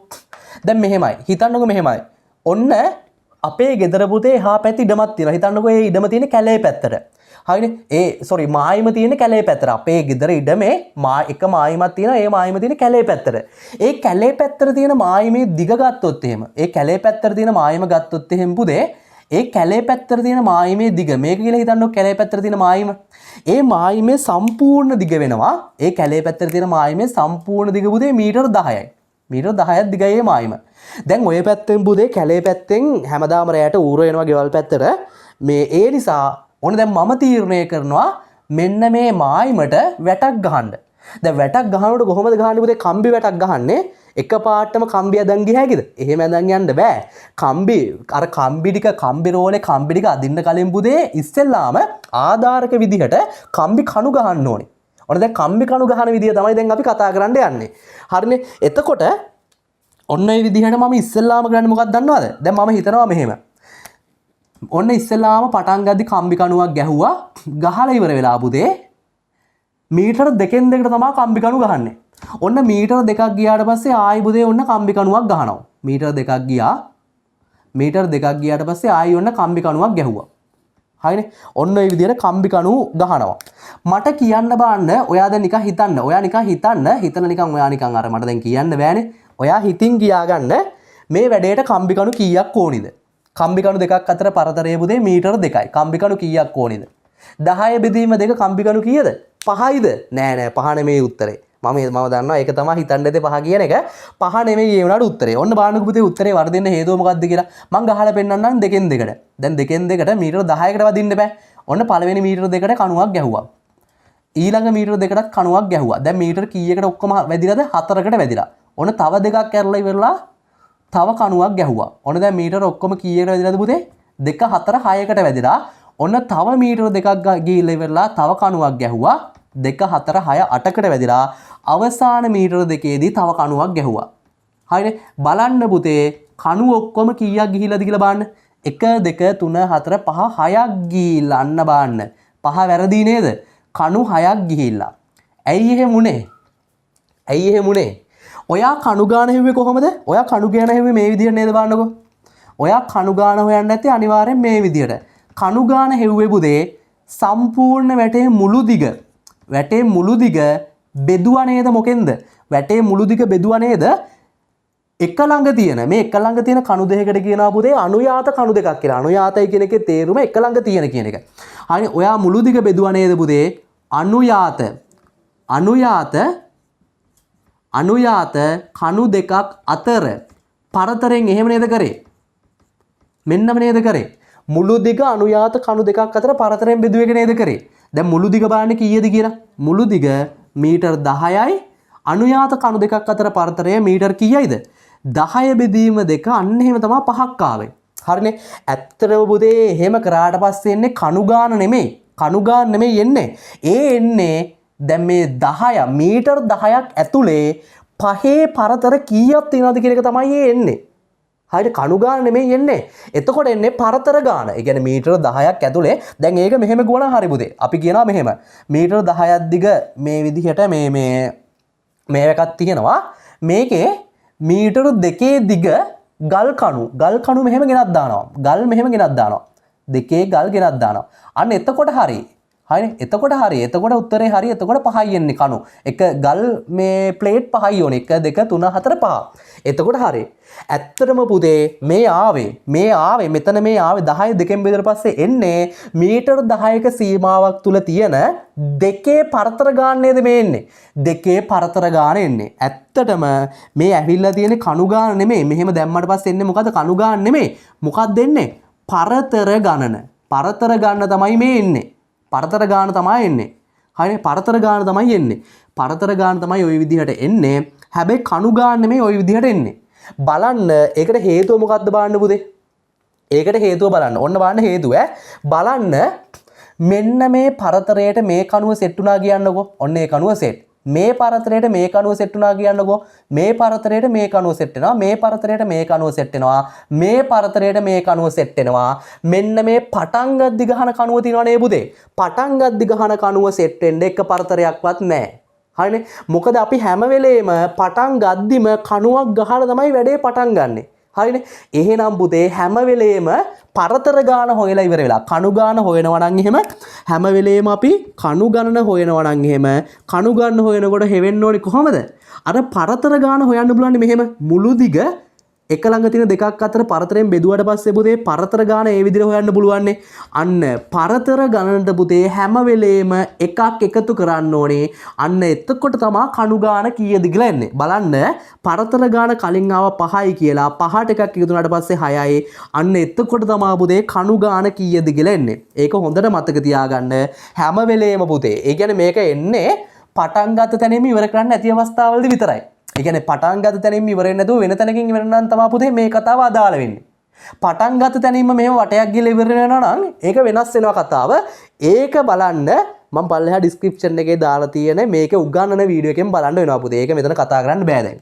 දැන් මෙහෙමයි. හිතන්නකෝ මෙහෙමයි. ඔන්න අපේ ගෙදර පුතේ එහා පැත්තේ ඉඩමක් තියෙනවා. හිතන්නකෝ ඒ ඉඩම තියෙන කැලේ පැත්තට. හරිනේ. මායිම තියෙන කැලේ පැත්තට. අපේ ගෙදර ඉඩමේ එක මායිමක් තියෙනවා. ඒ මායිම තියෙන කැලේ පැත්තට. ඒ කැලේ පැත්තට තියෙන මායිමේ දිග ගත්තොත් එහෙම. ඒ කැලේ පැත්තට තියෙන මායිම ගත්තොත් එහෙම පුතේ ඒ කැලේ පැත්තට තියෙන මායිමේ දිග මේක කියලා හිතන්නකෝ කැලේ පැත්තට තියෙන මායිම. ඒ මායිමේ සම්පූර්ණ දිග වෙනවා. ඒ කැලේ පැත්තට තියෙන මායිමේ සම්පූර්ණ දිග පුතේ මීටර 10යි. මීටර 10ක් දිගයි මේ මායිම. දැන් ඔය පැත්තෙන් පුතේ කැලේ පැත්තෙන් හැමදාම රැයට ඌර එනවා ගෙවල් පැත්තට. මේ ඒ නිසා ඕන දැන් මම තීරණය කරනවා මෙන්න මේ මායිමට වැටක් ගහන්න. දැන් වැටක් ගහනකොට කොහොමද ගහන්නේ පුතේ? කම්බි වැටක් ගහන්නේ. එක පාටම කම්බි අදන් ගිය හැකිද? එහෙම අදන් යන්න බෑ. කම්බි අර කම්බි රෝලේ කම්බි ටික අදින්න කලින් පුතේ ඉස්සෙල්ලාම ආධාරක විදිහට කම්බි කණු ගහන්න ඕනේ. ඔන්න දැන් කම්බි කණු ගහන විදිය තමයි දැන් අපි කතා කරන්න යන්නේ. හරිනේ. එතකොට ඔන්න ඔය විදිහට මම ඉස්සෙල්ලාම කරන්නේ මොකක්ද දන්නවද? දැන් මම හිතනවා මෙහෙම. ඔන්න ඉස්සෙල්ලාම පටන් ගද්දි කම්බි කණුවක් ගැහුවා. ගහලා ඉවර වෙලා පුතේ මීටර දෙකෙන් දෙකට තමයි කම්බි කණු ගහන්නේ. ඔන්න මීටර දෙකක් ගියාට පස්සේ ආයි පුතේ ඔන්න කම්බි කණුවක් ගහනවා. මීටර දෙකක් ගියා. මීටර දෙකක් ගියාට පස්සේ ආයි ඔන්න කම්බි කණුවක් ගැහුවා. හරිනේ. ඔන්න ඔය විදිහට කම්බි කණු ගහනවා. මට කියන්න බාන්න ඔයා දැන් නිකන් හිතන්න. ඔයා නිකන් හිතන නිකන් ඔයා නිකන් අර මට දැන් කියන්න බෑනේ. ඔයා හිතින් කියාගන්න මේ වැඩේට කම්බි කණු කීයක් ඕනිද? කම්බි කණු දෙකක් අතර පරතරය පුතේ මීටර 2යි. කම්බි කණු කීයක් ඕනිද? 10 බෙදීම 2 කම්බි කණු කීයද? 5යිද? නෑ 5 නෙමෙයි උත්තරේ. මම දන්නවා ඒක තමයි හිතන්න දෙ 5 කියන එක. 5 නෙමෙයි ඒ වුණාට උත්තරේ. ඔන්න බලන්නකෝ පුතේ උත්තරේ වර්ධින්න හේතුව මොකක්ද කියලා. මම ගහලා පෙන්නන්නම් දෙකෙන් දෙකට. දැන් දෙකෙන් දෙකට මීටර 10කට වදින්න බෑ. ඔන්න පළවෙනි මීටර දෙකට කණුවක් ගැහුවා. ඊළඟ මීටර දෙකටත් කණුවක් ගැහුවා. දැන් මීටර කීයකට ඔක්කොම වැදිලාද? 4කට වැදිලා. ඔන්න තව දෙකක් ඇරලා ඉවරලා තව කණුවක් ගැහුවා. ඔන්න දැන් මීටර ඔක්කොම කීයකට වැදිලාද පුතේ? 2 4 6කට වැදිලා. ඔන්න තව මීටර දෙකක් ගිහිල්ලා ඉවරලා තව කණුවක් ගැහුවා. 2 4 6 8කට වැදිලා අවසාන මීටර දෙකේදී තව කණුවක් ගැහුවා. හරිනේ. බලන්න පුතේ කණු ඔක්කොම කීයක් ගිහිලාද කියලා බලන්න. 1 2 3 4 5 6ක් ගිහිල්ලා අන්න බලන්න. 5 වැරදි නේද? කණු 6ක් ගිහිල්ලා. ඇයි එහෙම උනේ? ඔයා කණු ගාන හෙව්වේ කොහොමද? ඔයා කණු ගාන හෙව්වේ මේ විදිහට නේද බලන්නකෝ. ඔයා කණු ගාන හොයන්න නැත්තේ අනිවාර්යෙන් මේ විදිහට. කණු ගාන හෙව්වේ පුතේ සම්පූර්ණ වැටේ මුළු දිග බෙදුවා නේද මොකෙන්ද? වැටේ මුළු දිග බෙදුවා නේද? එක ළඟ තියෙන කණු දෙකකට කියනවා පුතේ අනුයාත කණු දෙකක් කියලා. අනුයාතයි කියන එකේ තේරුම එක ළඟ තියෙන කියන එක. හරි ඔයා මුළු දිග බෙදුවා නේද පුතේ? අනුයාත කණු දෙකක් අතර පරතරෙන් එහෙම නේද කරේ? මෙන්නම නේද කරේ? මුළු දිග අනුයාත කණු දෙකක් අතර පරතරෙන් බෙදුව එක නේද කරේ? දැන් මුළු දිග බලන්න කීයද කියලා? මුළු දිග මීටර 10යි අනුයාත කණු දෙකක් අතර පරතරය මීටර කීයයිද? 10 බෙදීම 2 අන්න එහෙම තමයි 5ක් ආවේ. හරිනේ. ඇත්තටම පුතේ එහෙම කරාට පස්සේ එන්නේ කණු ගාන නෙමෙයි එන්නේ. එන්නේ දැන් මේ 10 මීටර 10ක් ඇතුලේ පහේ පරතර කීයක් තියෙනවද කියන එක තමයි එන්නේ. හරියට කණු ගාන නෙමෙයි එන්නේ. එතකොට එන්නේ පරතර ගාන. ඒ කියන්නේ මීටර 10ක් ඇතුලේ දැන් ඒක මෙහෙම ගුණා හරි පුතේ. අපි කියනවා මෙහෙම. මීටර 10ක් දිග මේ විදිහට මේ එකක් තියෙනවා. මේකේ මීටර 2 දිග ගල් කණු මෙහෙම ගෙනත් දානවා. දෙකේ ගල් ගෙනත් දානවා. අන්න එතකොට හරි. හරිනේ. එතකොට හරි. එතකොට උත්තරේ හරි. එතකොට 5යි එන්නේ කණු. එක ගල් මේ ප්ලේට් 5යි ඕනේ. 1 2 3 4 5. එතකොට හරි. ඇත්තටම පුතේ මේ ආවේ මෙතන මේ ආවේ 10 දෙකෙන් බෙදලා පස්සේ එන්නේ මීටර් 10ක සීමාවක් තුල තියෙන දෙකේ පරතර ගාන නේද මේ එන්නේ. දෙකේ පරතර ගාන එන්නේ. ඇත්තටම මේ ඇවිල්ලා තියෙන කණු ගාන නෙමෙයි. මෙහෙම දැම්මට පස්සේ එන්නේ මොකද්ද? කණු ගාන නෙමෙයි. මොකක්ද එන්නේ? පරතර ගණන. පරතර ගාන තමයි මේ එන්නේ. පරතර ගාන තමයි එන්නේ. හරිනේ පරතර ගාන තමයි එන්නේ. පරතර ගාන තමයි ওই විදිහට එන්නේ. හැබැයි කණු ගාන නෙමෙයි ওই විදිහට එන්නේ. බලන්න ඒකට හේතුව මොකක්ද බලන්න පුතේ? ඒකට හේතුව බලන්න. ඔන්න බලන්න හේතුව බලන්න මෙන්න මේ පරතරයට මේ කණුව සෙට් වුණා කියන්නකෝ. ඔන්න ඒ කණුව සෙට්. මේ පරතරයට මේ කණුව සෙට් වුණා කියන්නකෝ. මේ පරතරයට මේ කණුව සෙට් වෙනවා. මේ පරතරයට මේ කණුව සෙට් වෙනවා. මේ පරතරයට මේ කණුව සෙට් වෙනවා. මෙන්න මේ පටන් ගද්දි ගහන කණුව තියෙනවා නේ පුතේ. පටන් ගද්දි ගහන කණුව සෙට් වෙන්න එක පරතරයක්වත් නැහැ. හරිනේ මොකද අපි හැම වෙලේම පටන් ගද්දිම කණුවක් ගහලා තමයි වැඩේ පටන් ගන්නෙ. හරිනේ එහෙනම් පුතේ හැම වෙලේම පරතර ගාන හොයලා ඉවර වෙලා කණු ගාන හොයනවා නම් එහෙම හැම වෙලේම අපි කණු ගණන හොයනවා නම් එහෙම කණු ගන්න හොයනකොට හෙවෙන්න ඕනේ කොහමද? අර පරතර ගාන හොයන්න බලන්නේ මෙහෙම මුළු දිග එක ළඟ තියෙන දෙකක් අතර පරතරයෙන් බෙදුවට පස්සේ පුතේ පරතර ගාන ඒ විදිහට හොයන්න පුළුවන්නේ. අන්න පරතර ගණනට පුතේ හැම වෙලේම එකක් එකතු කරන්න ඕනේ. අන්න එතකොට තමයි කණු ගාන කීයද කියලා එන්නේ. බලන්න පරතර ගාන කලින් ආව 5යි කියලා 5ට එකක් එකතු වුණාට පස්සේ 6යි. අන්න එතකොට තමයි පුතේ කණු ගාන කීයද කියලා එන්නේ. ඒක හොඳට මතක තියාගන්න හැම වෙලේම පුතේ. ඒ කියන්නේ මේක එන්නේ පටන් ගත්ත තැනින්ම ඉවර කරන්න නැති අවස්ථාවලදී විතරයි. ඒ කියන්නේ පටන් ගත්ත තැනින්ම ඉවර වෙන්නේ නැතුව වෙන තැනකින් ඉවර නම් තමයි පුතේ මේ කතාව අදාළ වෙන්නේ. පටන් ගත්ත තැනින්ම මෙහෙම වටයක් ගිහලා ඉවර වෙනවා නම් ඒක වෙනස් වෙනවා කතාව. ඒක බලන්න මම පල්ලෙහා ඩිස්ක්‍රිප්ෂන් එකේ දාලා තියෙන මේක උගන්වන වීඩියෝ එකෙන් බලන්න වෙනවා පුතේ. ඒක මෙතන කතා කරන්න බෑ දැන්.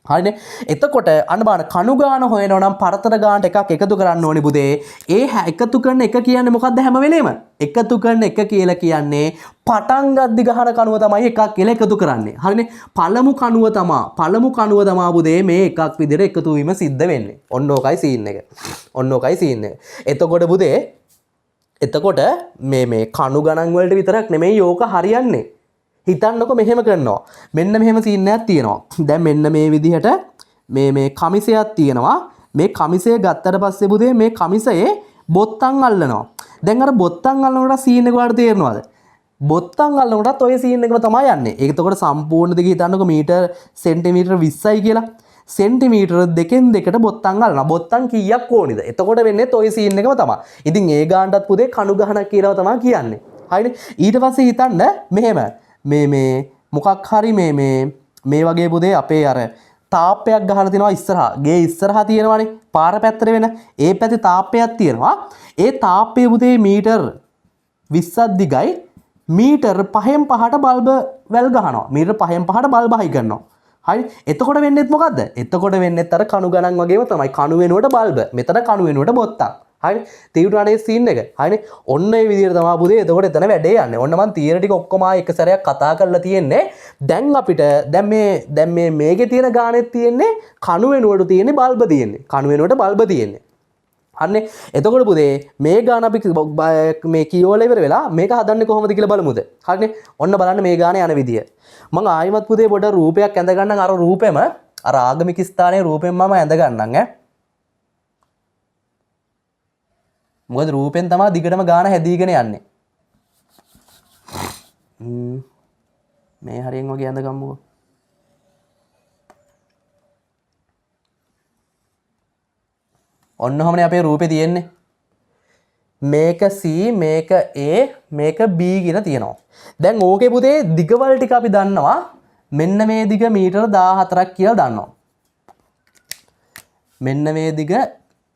හරිනේ. එතකොට අන්න බලන්න කණු ගාන හොයනවා නම් පරතර ගානට එකක් එකතු කරන්න ඕනේ පුතේ. ඒ එකතු කරන එක කියන්නේ මොකද්ද හැම වෙලේම? එකතු කරන එක කියලා කියන්නේ පටන් ගද්දි ගහන කණුව තමයි එකක් කියලා එකතු කරන්නේ. හරිනේ. පළමු කණුව තමා පුතේ මේ එකක් විදිහට එකතු වීම සිද්ධ වෙන්නේ. ඔන්න ඕකයි සීන් එක. ඔන්න ඕකයි සීන් එක. එතකොට පුතේ එතකොට මේ කණු ගණන් වලට විතරක් නෙමෙයි යෝක හරියන්නේ. හිතන්නකො මෙහෙම කරනවා. මෙන්න මෙහෙම සීන් එකක් තියෙනවා. දැන් මෙන්න මේ විදිහට මේ කමිසයක් තියෙනවා. මේ කමිසය ගත්තට පස්සේ පුතේ මේ කමිසයේ බොත්තම් අල්ලනවා. දැන් අර බොත්තම් අල්ලනකොට සීන් එක වලට තේරෙනවද? බොත්තම් අල්ලනකොටත් ඔය සීන් එකම තමයි යන්නේ. ඒක එතකොට සම්පූර්ණ දෙක හිතන්නකො මීටර් සෙන්ටිමීටර් 20යි කියලා. සෙන්ටිමීටර් දෙකෙන් දෙකට බොත්තම් අල්ලනවා. බොත්තම් කීයක් ඕනිද? එතකොට වෙන්නේ ඔය සීන් එකම තමයි. ඉතින් ඒ ගානටත් පුතේ කණු ගහනක් කියලා තමයි කියන්නේ. හරිනේ. ඊට පස්සේ හිතන්න මෙහෙම මේ මොකක් හරි මේ වගේ පුතේ අපේ අර තාප්පයක් ගහලා තිනවා ඉස්සරහා. ගේ ඉස්සරහා තියෙනවානේ පාර පැත්තට වෙන. ඒ පැත්තේ තාප්පයක් තියෙනවා. ඒ තාප්පේ පුතේ මීටර් 20ක් දිගයි. මීටර් 5න් 5ට බල්බ වැල් ගහනවා. මීටර් 5න් 5ට බල්බ හයි කරනවා. හරි. එතකොට වෙන්නේත් මොකද්ද? එතකොට වෙන්නේත් අර කණු ගණන් වගේම තමයි. කණු වෙනුවට බල්බ. මෙතන කණු වෙනුවට බොත්තම්. හරි. තීරුණානේ සීන් එක. හරිනේ. ඔන්න ඒ විදිහට තමයි පුතේ එතකොට එතන වැඩේ යන්නේ. ඔන්න මම තියර ටික ඔක්කොම එක සැරයක් කතා කරලා තියෙන්නේ. දැන් අපිට දැන් මේකේ තියෙන ගානෙත් තියෙන්නේ කණු වෙනුවට තියෙන්නේ බල්බ තියෙන්නේ. කණු වෙනුවට බල්බ තියෙන්නේ. හරිනේ. එතකොට පුතේ මේ ගාන අපි මේ කියවල ඉවර වෙලා මේක හදන්නේ කොහොමද කියලා බලමුද? හරිනේ. ඔන්න බලන්න මේ ගාන යන විදිය. මම ආයිමත් පුතේ පොඩ රූපයක් ඇඳ ගන්නම්. අර රූපෙම අර ආගමික ස්ථානයේ රූපෙම මම ඇඳ ගන්නම් ඈ. මොකද රූපෙන් තමයි දිගටම ගාන හැදීගෙන යන්නේ. මේ හරියෙන් වගේ ඇඳ ගම්මුකෝ. ඔන්න ඔහමනේ අපේ රූපේ තියෙන්නේ. මේක C මේක A මේක B කියලා තියෙනවා. දැන් ඕකේ පුතේ දිගවල ටික අපි දන්නවා. මෙන්න මේ දිග මීටර 14ක් කියලා දන්නවා. මෙන්න මේ දිග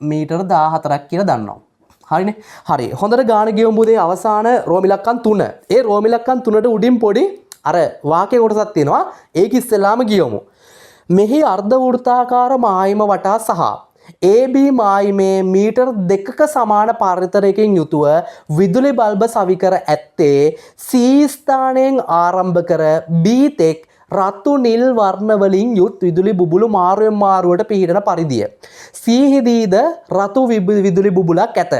මීටර 14ක් කියලා දන්නවා. හරිනේ. හරි. හොඳට ගාන ගෙවමු පුතේ අවසාන රෝම ඉලක්කම් 3. ඒ රෝම ඉලක්කම් 3ට උඩින් පොඩි අර වාක්‍ය කොටසක් තියෙනවා. ඒක ඉස්සෙල්ලාම ගෙවමු. මෙහි අර්ධ වෘත්තාකාර මායිම වටා සහ AB මායිමේ මීටර් 2ක සමාන පරිතරයකින් යුතුව විදුලි බල්බ සවිකර ඇත්තේ C ස්ථානයෙන් ආරම්භ කර B තෙක් රතු නිල් වර්ණ වලින් යුත් විදුලි බුබුලු මාරුවෙන් මාරුවට පිහිටන පරිදිය. C හිදීද රතු විදුලි බුබුලක් ඇත.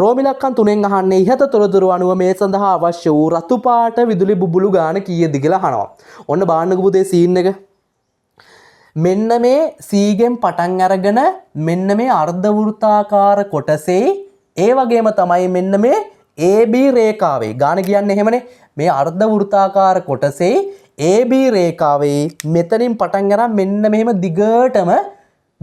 රෝමිලක්කන් 3න් අහන්නේ ඉහත තොරතුරු අනුව මේ සඳහා අවශ්‍ය වූ රතු පාට විදුලි බුබුලු ගාන කීයද කියලා අහනවා. ඔන්න බාන්නක පුතේ සීන් එක. මෙන්න මේ C ගෙන් පටන් අරගෙන මෙන්න මේ අර්ධ වෘත්තාකාර කොටසේ ඒ වගේම තමයි මෙන්න මේ AB රේඛාවේ ගාන කියන්නේ එහෙමනේ. මේ අර්ධ වෘත්තාකාර කොටසේ AB රේඛාවේ මෙතනින් පටන් අරන් මෙන්න මෙහෙම දිගටම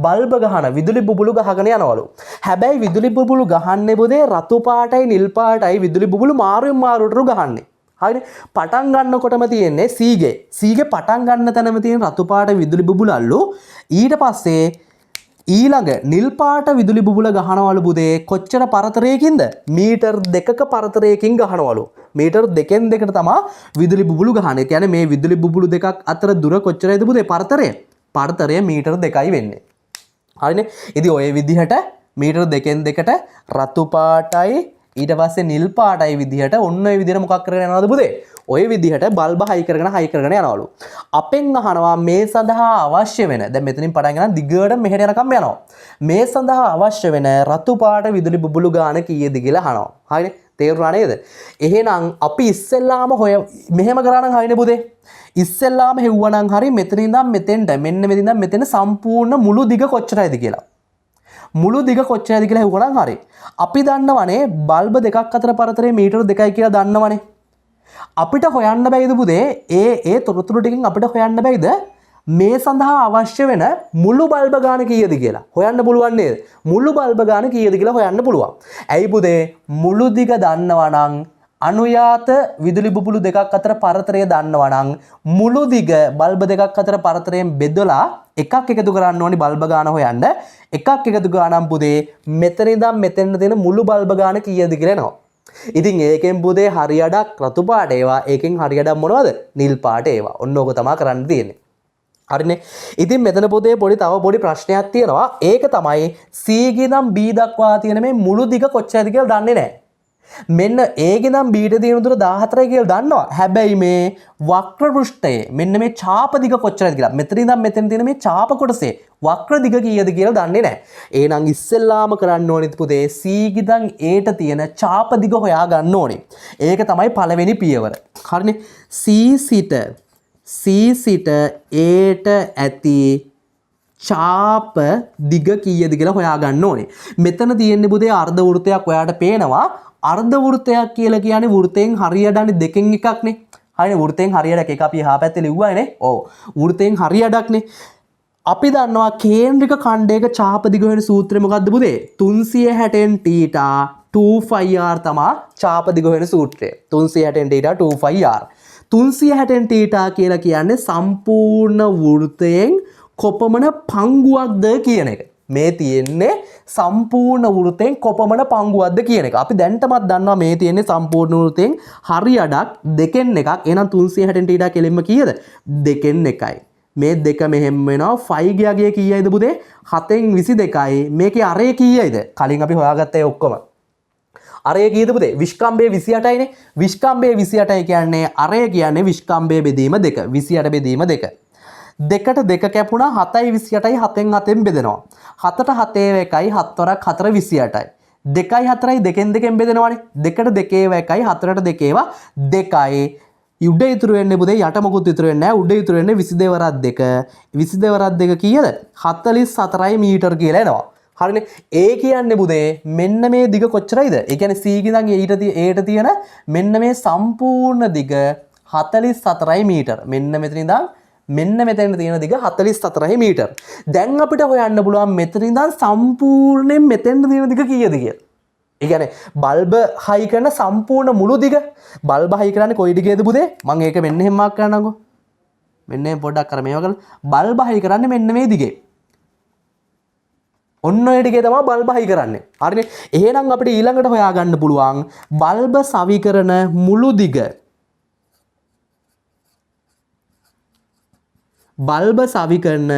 බල්බ ගහන විදුලි බුබුලු ගහගෙන යනවලු. හැබැයි විදුලි බුබුලු ගහන්නේ බොදේ රතු පාටයි නිල් පාටයි විදුලි බුබුලු මාරුවෙන් මාරුවට ගහන්නේ. හරිනේ. පටන් ගන්නකොටම තියෙන්නේ C ගේ. C ගේ පටන් ගන්න තැනම තියෙන රතු පාට විදුලි බුබුලල්ලු. ඊට පස්සේ ඊළඟ නිල් පාට විදුලි බුබුල ගහනවලු බුදේ කොච්චර පරතරයකින්ද? මීටර් 2ක පරතරයකින් ගහනවලු. මීටර් 2න් 2ට තමයි විදුලි බුබුලු ගහන්නේ. කියන්නේ මේ විදුලි බුබුලු දෙකක් අතර දුර කොච්චරයිද බුදේ පරතරය? පරතරය මීටර් 2යි වෙන්නේ. හරිනේ. ඉතින් ඔය විදිහට මීටර් 2න් 2ට රතු පාටයි ඊට පස්සේ නිල් පාටයි විදිහට ඔන්න ඔය විදිහට මොකක් කරගෙන යනවද පුතේ? ඔය විදිහට බල්බ හයි කරගෙන යනවලු. අපෙන් අහනවා මේ සඳහා අවශ්‍ය වෙන දැන් මෙතනින් පටන් ගන්න දිගට මෙහෙට යනකම් යනවා. මේ සඳහා අවශ්‍ය වෙන රතු පාට විදුලි බුබුලු ගාන කීයද කියලා අහනවා. හරිනේ. තේරුණා නේද? එහෙනම් අපි ඉස්සෙල්ලාම මෙහෙම කරා නම් හරිනේ පුතේ. ඉස්සෙල්ලාම හෙව්වනම් හරි මෙතන ඉඳන් මෙතෙන්ට මෙන්න මෙතන ඉඳන් මෙතන සම්පූර්ණ මුළු දිග කොච්චරයිද කියලා. මුළු දිග කොච්චරයිද කියලා හෙව්වනම් හරි. අපි දන්නවනේ බල්බ දෙකක් අතර පරතරය මීටර 2යි කියලා දන්නවනේ. අපිට හොයන්න බැයිද පුතේ ඒ තොරතුරු ටිකෙන් අපිට හොයන්න බැයිද මේ සඳහා අවශ්‍ය වෙන මුළු බල්බ ගාන කීයද කියලා හොයන්න පුළුවන් නේද? මුළු බල්බ ගාන කීයද කියලා හොයන්න පුළුවන්. ඇයි පුතේ මුළු දිග දන්නවා නම් අනුයාත විදුලි බුබුලු දෙකක් අතර පරතරය දන්නවා නම් මුළු දිග බල්බ දෙකක් අතර පරතරයෙන් බෙදලා එකක් එකතු කරන්න ඕනි බල්බ ගාන හොයන්න. එකක් එකතු ගානම් පුතේ මෙතන ඉඳන් මෙතෙන්ට තියෙන මුළු බල්බ ගාන කීයද කියලා එනවා. ඉතින් ඒකෙන් පුතේ හරියඩක් රතු පාට ඒවා ඒකෙන් හරියඩක් මොනවද? නිල් පාට ඒවා. ඔන්න ඕක තමයි කරන්න තියෙන්නේ. හරිනේ. ඉතින් මෙතන පුතේ තව පොඩි ප්‍රශ්නයක් තියෙනවා. ඒක තමයි C ගෙනම් B දක්වා තියෙන මේ මුළු දිග කොච්චරද කියලා දන්නේ නැහැ. මෙන්න A ගෙනම් B ට තියෙන දුර 14යි කියලා දන්නවා. හැබැයි මේ වක්‍ර පෘෂ්ඨයේ මෙන්න මේ ඡාප දිග කොච්චරද කියලා මෙතන ඉඳන් මෙතන තියෙන මේ ඡාප කොටසේ වක්‍ර දිග කීයද කියලා දන්නේ නැහැ. එහෙනම් ඉස්සෙල්ලාම කරන්න ඕනේ පුතේ C ගෙන් A ට තියෙන ඡාප දිග හොයා ගන්න ඕනේ. ඒක තමයි පළවෙනි පියවර. හරිනේ. C සිට A ට ඇති ඡාප දිග කීයද කියලා හොයා ගන්න ඕනේ. මෙතන තියෙන්නේ පුතේ අර්ධ වෘත්තයක් ඔයාට පේනවා. අර්ධ වෘත්තයක් කියලා කියන්නේ වෘත්තයෙන් හරියටනේ දෙකෙන් එකක්නේ. හරිනේ වෘත්තයෙන් හරියට එක අපි එහා පැත්තේ ලිව්වානේ. ඔව්. වෘත්තයෙන් හරියටක්නේ. අපි දන්නවා කේන්ද්‍රික ඛණ්ඩයක ඡාප දිග වෙන සූත්‍රය මොකද්ද පුතේ? 360න් θ 2πr තමයි ඡාප දිග වෙන සූත්‍රය. 360න් θ 2πr. 360න් θ කියලා කියන්නේ සම්පූර්ණ වෘත්තයෙන් කොපමණ පංගුවක්ද කියන එක. මේ තියෙන්නේ සම්පූර්ණ වෘත්තයෙන් කොපමණ පංගුවක්ද කියන එක. අපි දැන්ටමත් දන්නවා මේ තියෙන්නේ සම්පූර්ණ වෘත්තයෙන් හරියඩක් දෙකෙන් එකක්. එහෙනම් 360න් θ කෙලින්ම කීයද? දෙකෙන් එකයි. මේ දෙක මෙහෙම වෙනවා 5 ගියගේ කීයයිද පුතේ? 7න් 22යි. මේකේ අරය කීයයිද? කලින් අපි හොයාගත්තා ඒ ඔක්කොම. අරය කීයද පුතේ? විස්කම්භය 28යිනේ. විස්කම්භය 28යි කියන්නේ අරය කියන්නේ විස්කම්භය බෙදීම 2. 28 බෙදීම 2. දෙකට දෙක කැපුණා 7යි 28යි 7න් 7න් බෙදෙනවා. 7ට 7 එකයි 7 වරක් 4 28යි. 2යි 4යි දෙකෙන් දෙකෙන් බෙදෙනවානේ. දෙකට දෙකේ එකයි 4ට දෙකේවා 2යි. උඩ ඉතුරු වෙන්නේ පුතේ යට මොකුත් ඉතුරු වෙන්නේ නැහැ. උඩ ඉතුරු වෙන්නේ 22 වරක් 2. 22 වරක් 2 කීයද? 44යි මීටර කියලා එනවා. හරිනේ. ඒ කියන්නේ පුතේ මෙන්න මේ දිග කොච්චරයිද? ඒ කියන්නේ C ගෙන් ඊට තියෙන මෙන්න මේ සම්පූර්ණ දිග 44යි මීටර. මෙන්න මෙතන ඉඳන් මෙන්න මෙතන තියෙන දිග 44යි මීටර. දැන් අපිට හොයන්න පුළුවන් මෙතන ඉඳන් සම්පූර්ණයෙන් මෙතෙන්ට තියෙන දිග කීයද කියලා. ඒ කියන්නේ බල්බ හයි කරන සම්පූර්ණ මුළු දිග බල්බ හයි කරන්නේ කොයි දිගේද පුතේ? මම ඒක මෙන්න එහෙම මාක් කරන්නම්කෝ. මෙන්න පොඩ්ඩක් අර මේවා කරලා බල්බ හයි කරන්නේ මෙන්න මේ දිගේ. ඔන්න ඔය ටිකේ තමයි බල්බ හයි කරන්නේ. හරිනේ. එහෙනම් අපිට ඊළඟට හොයාගන්න පුළුවන් බල්බ සවි කරන මුළු දිග. බල්බ සවි කරන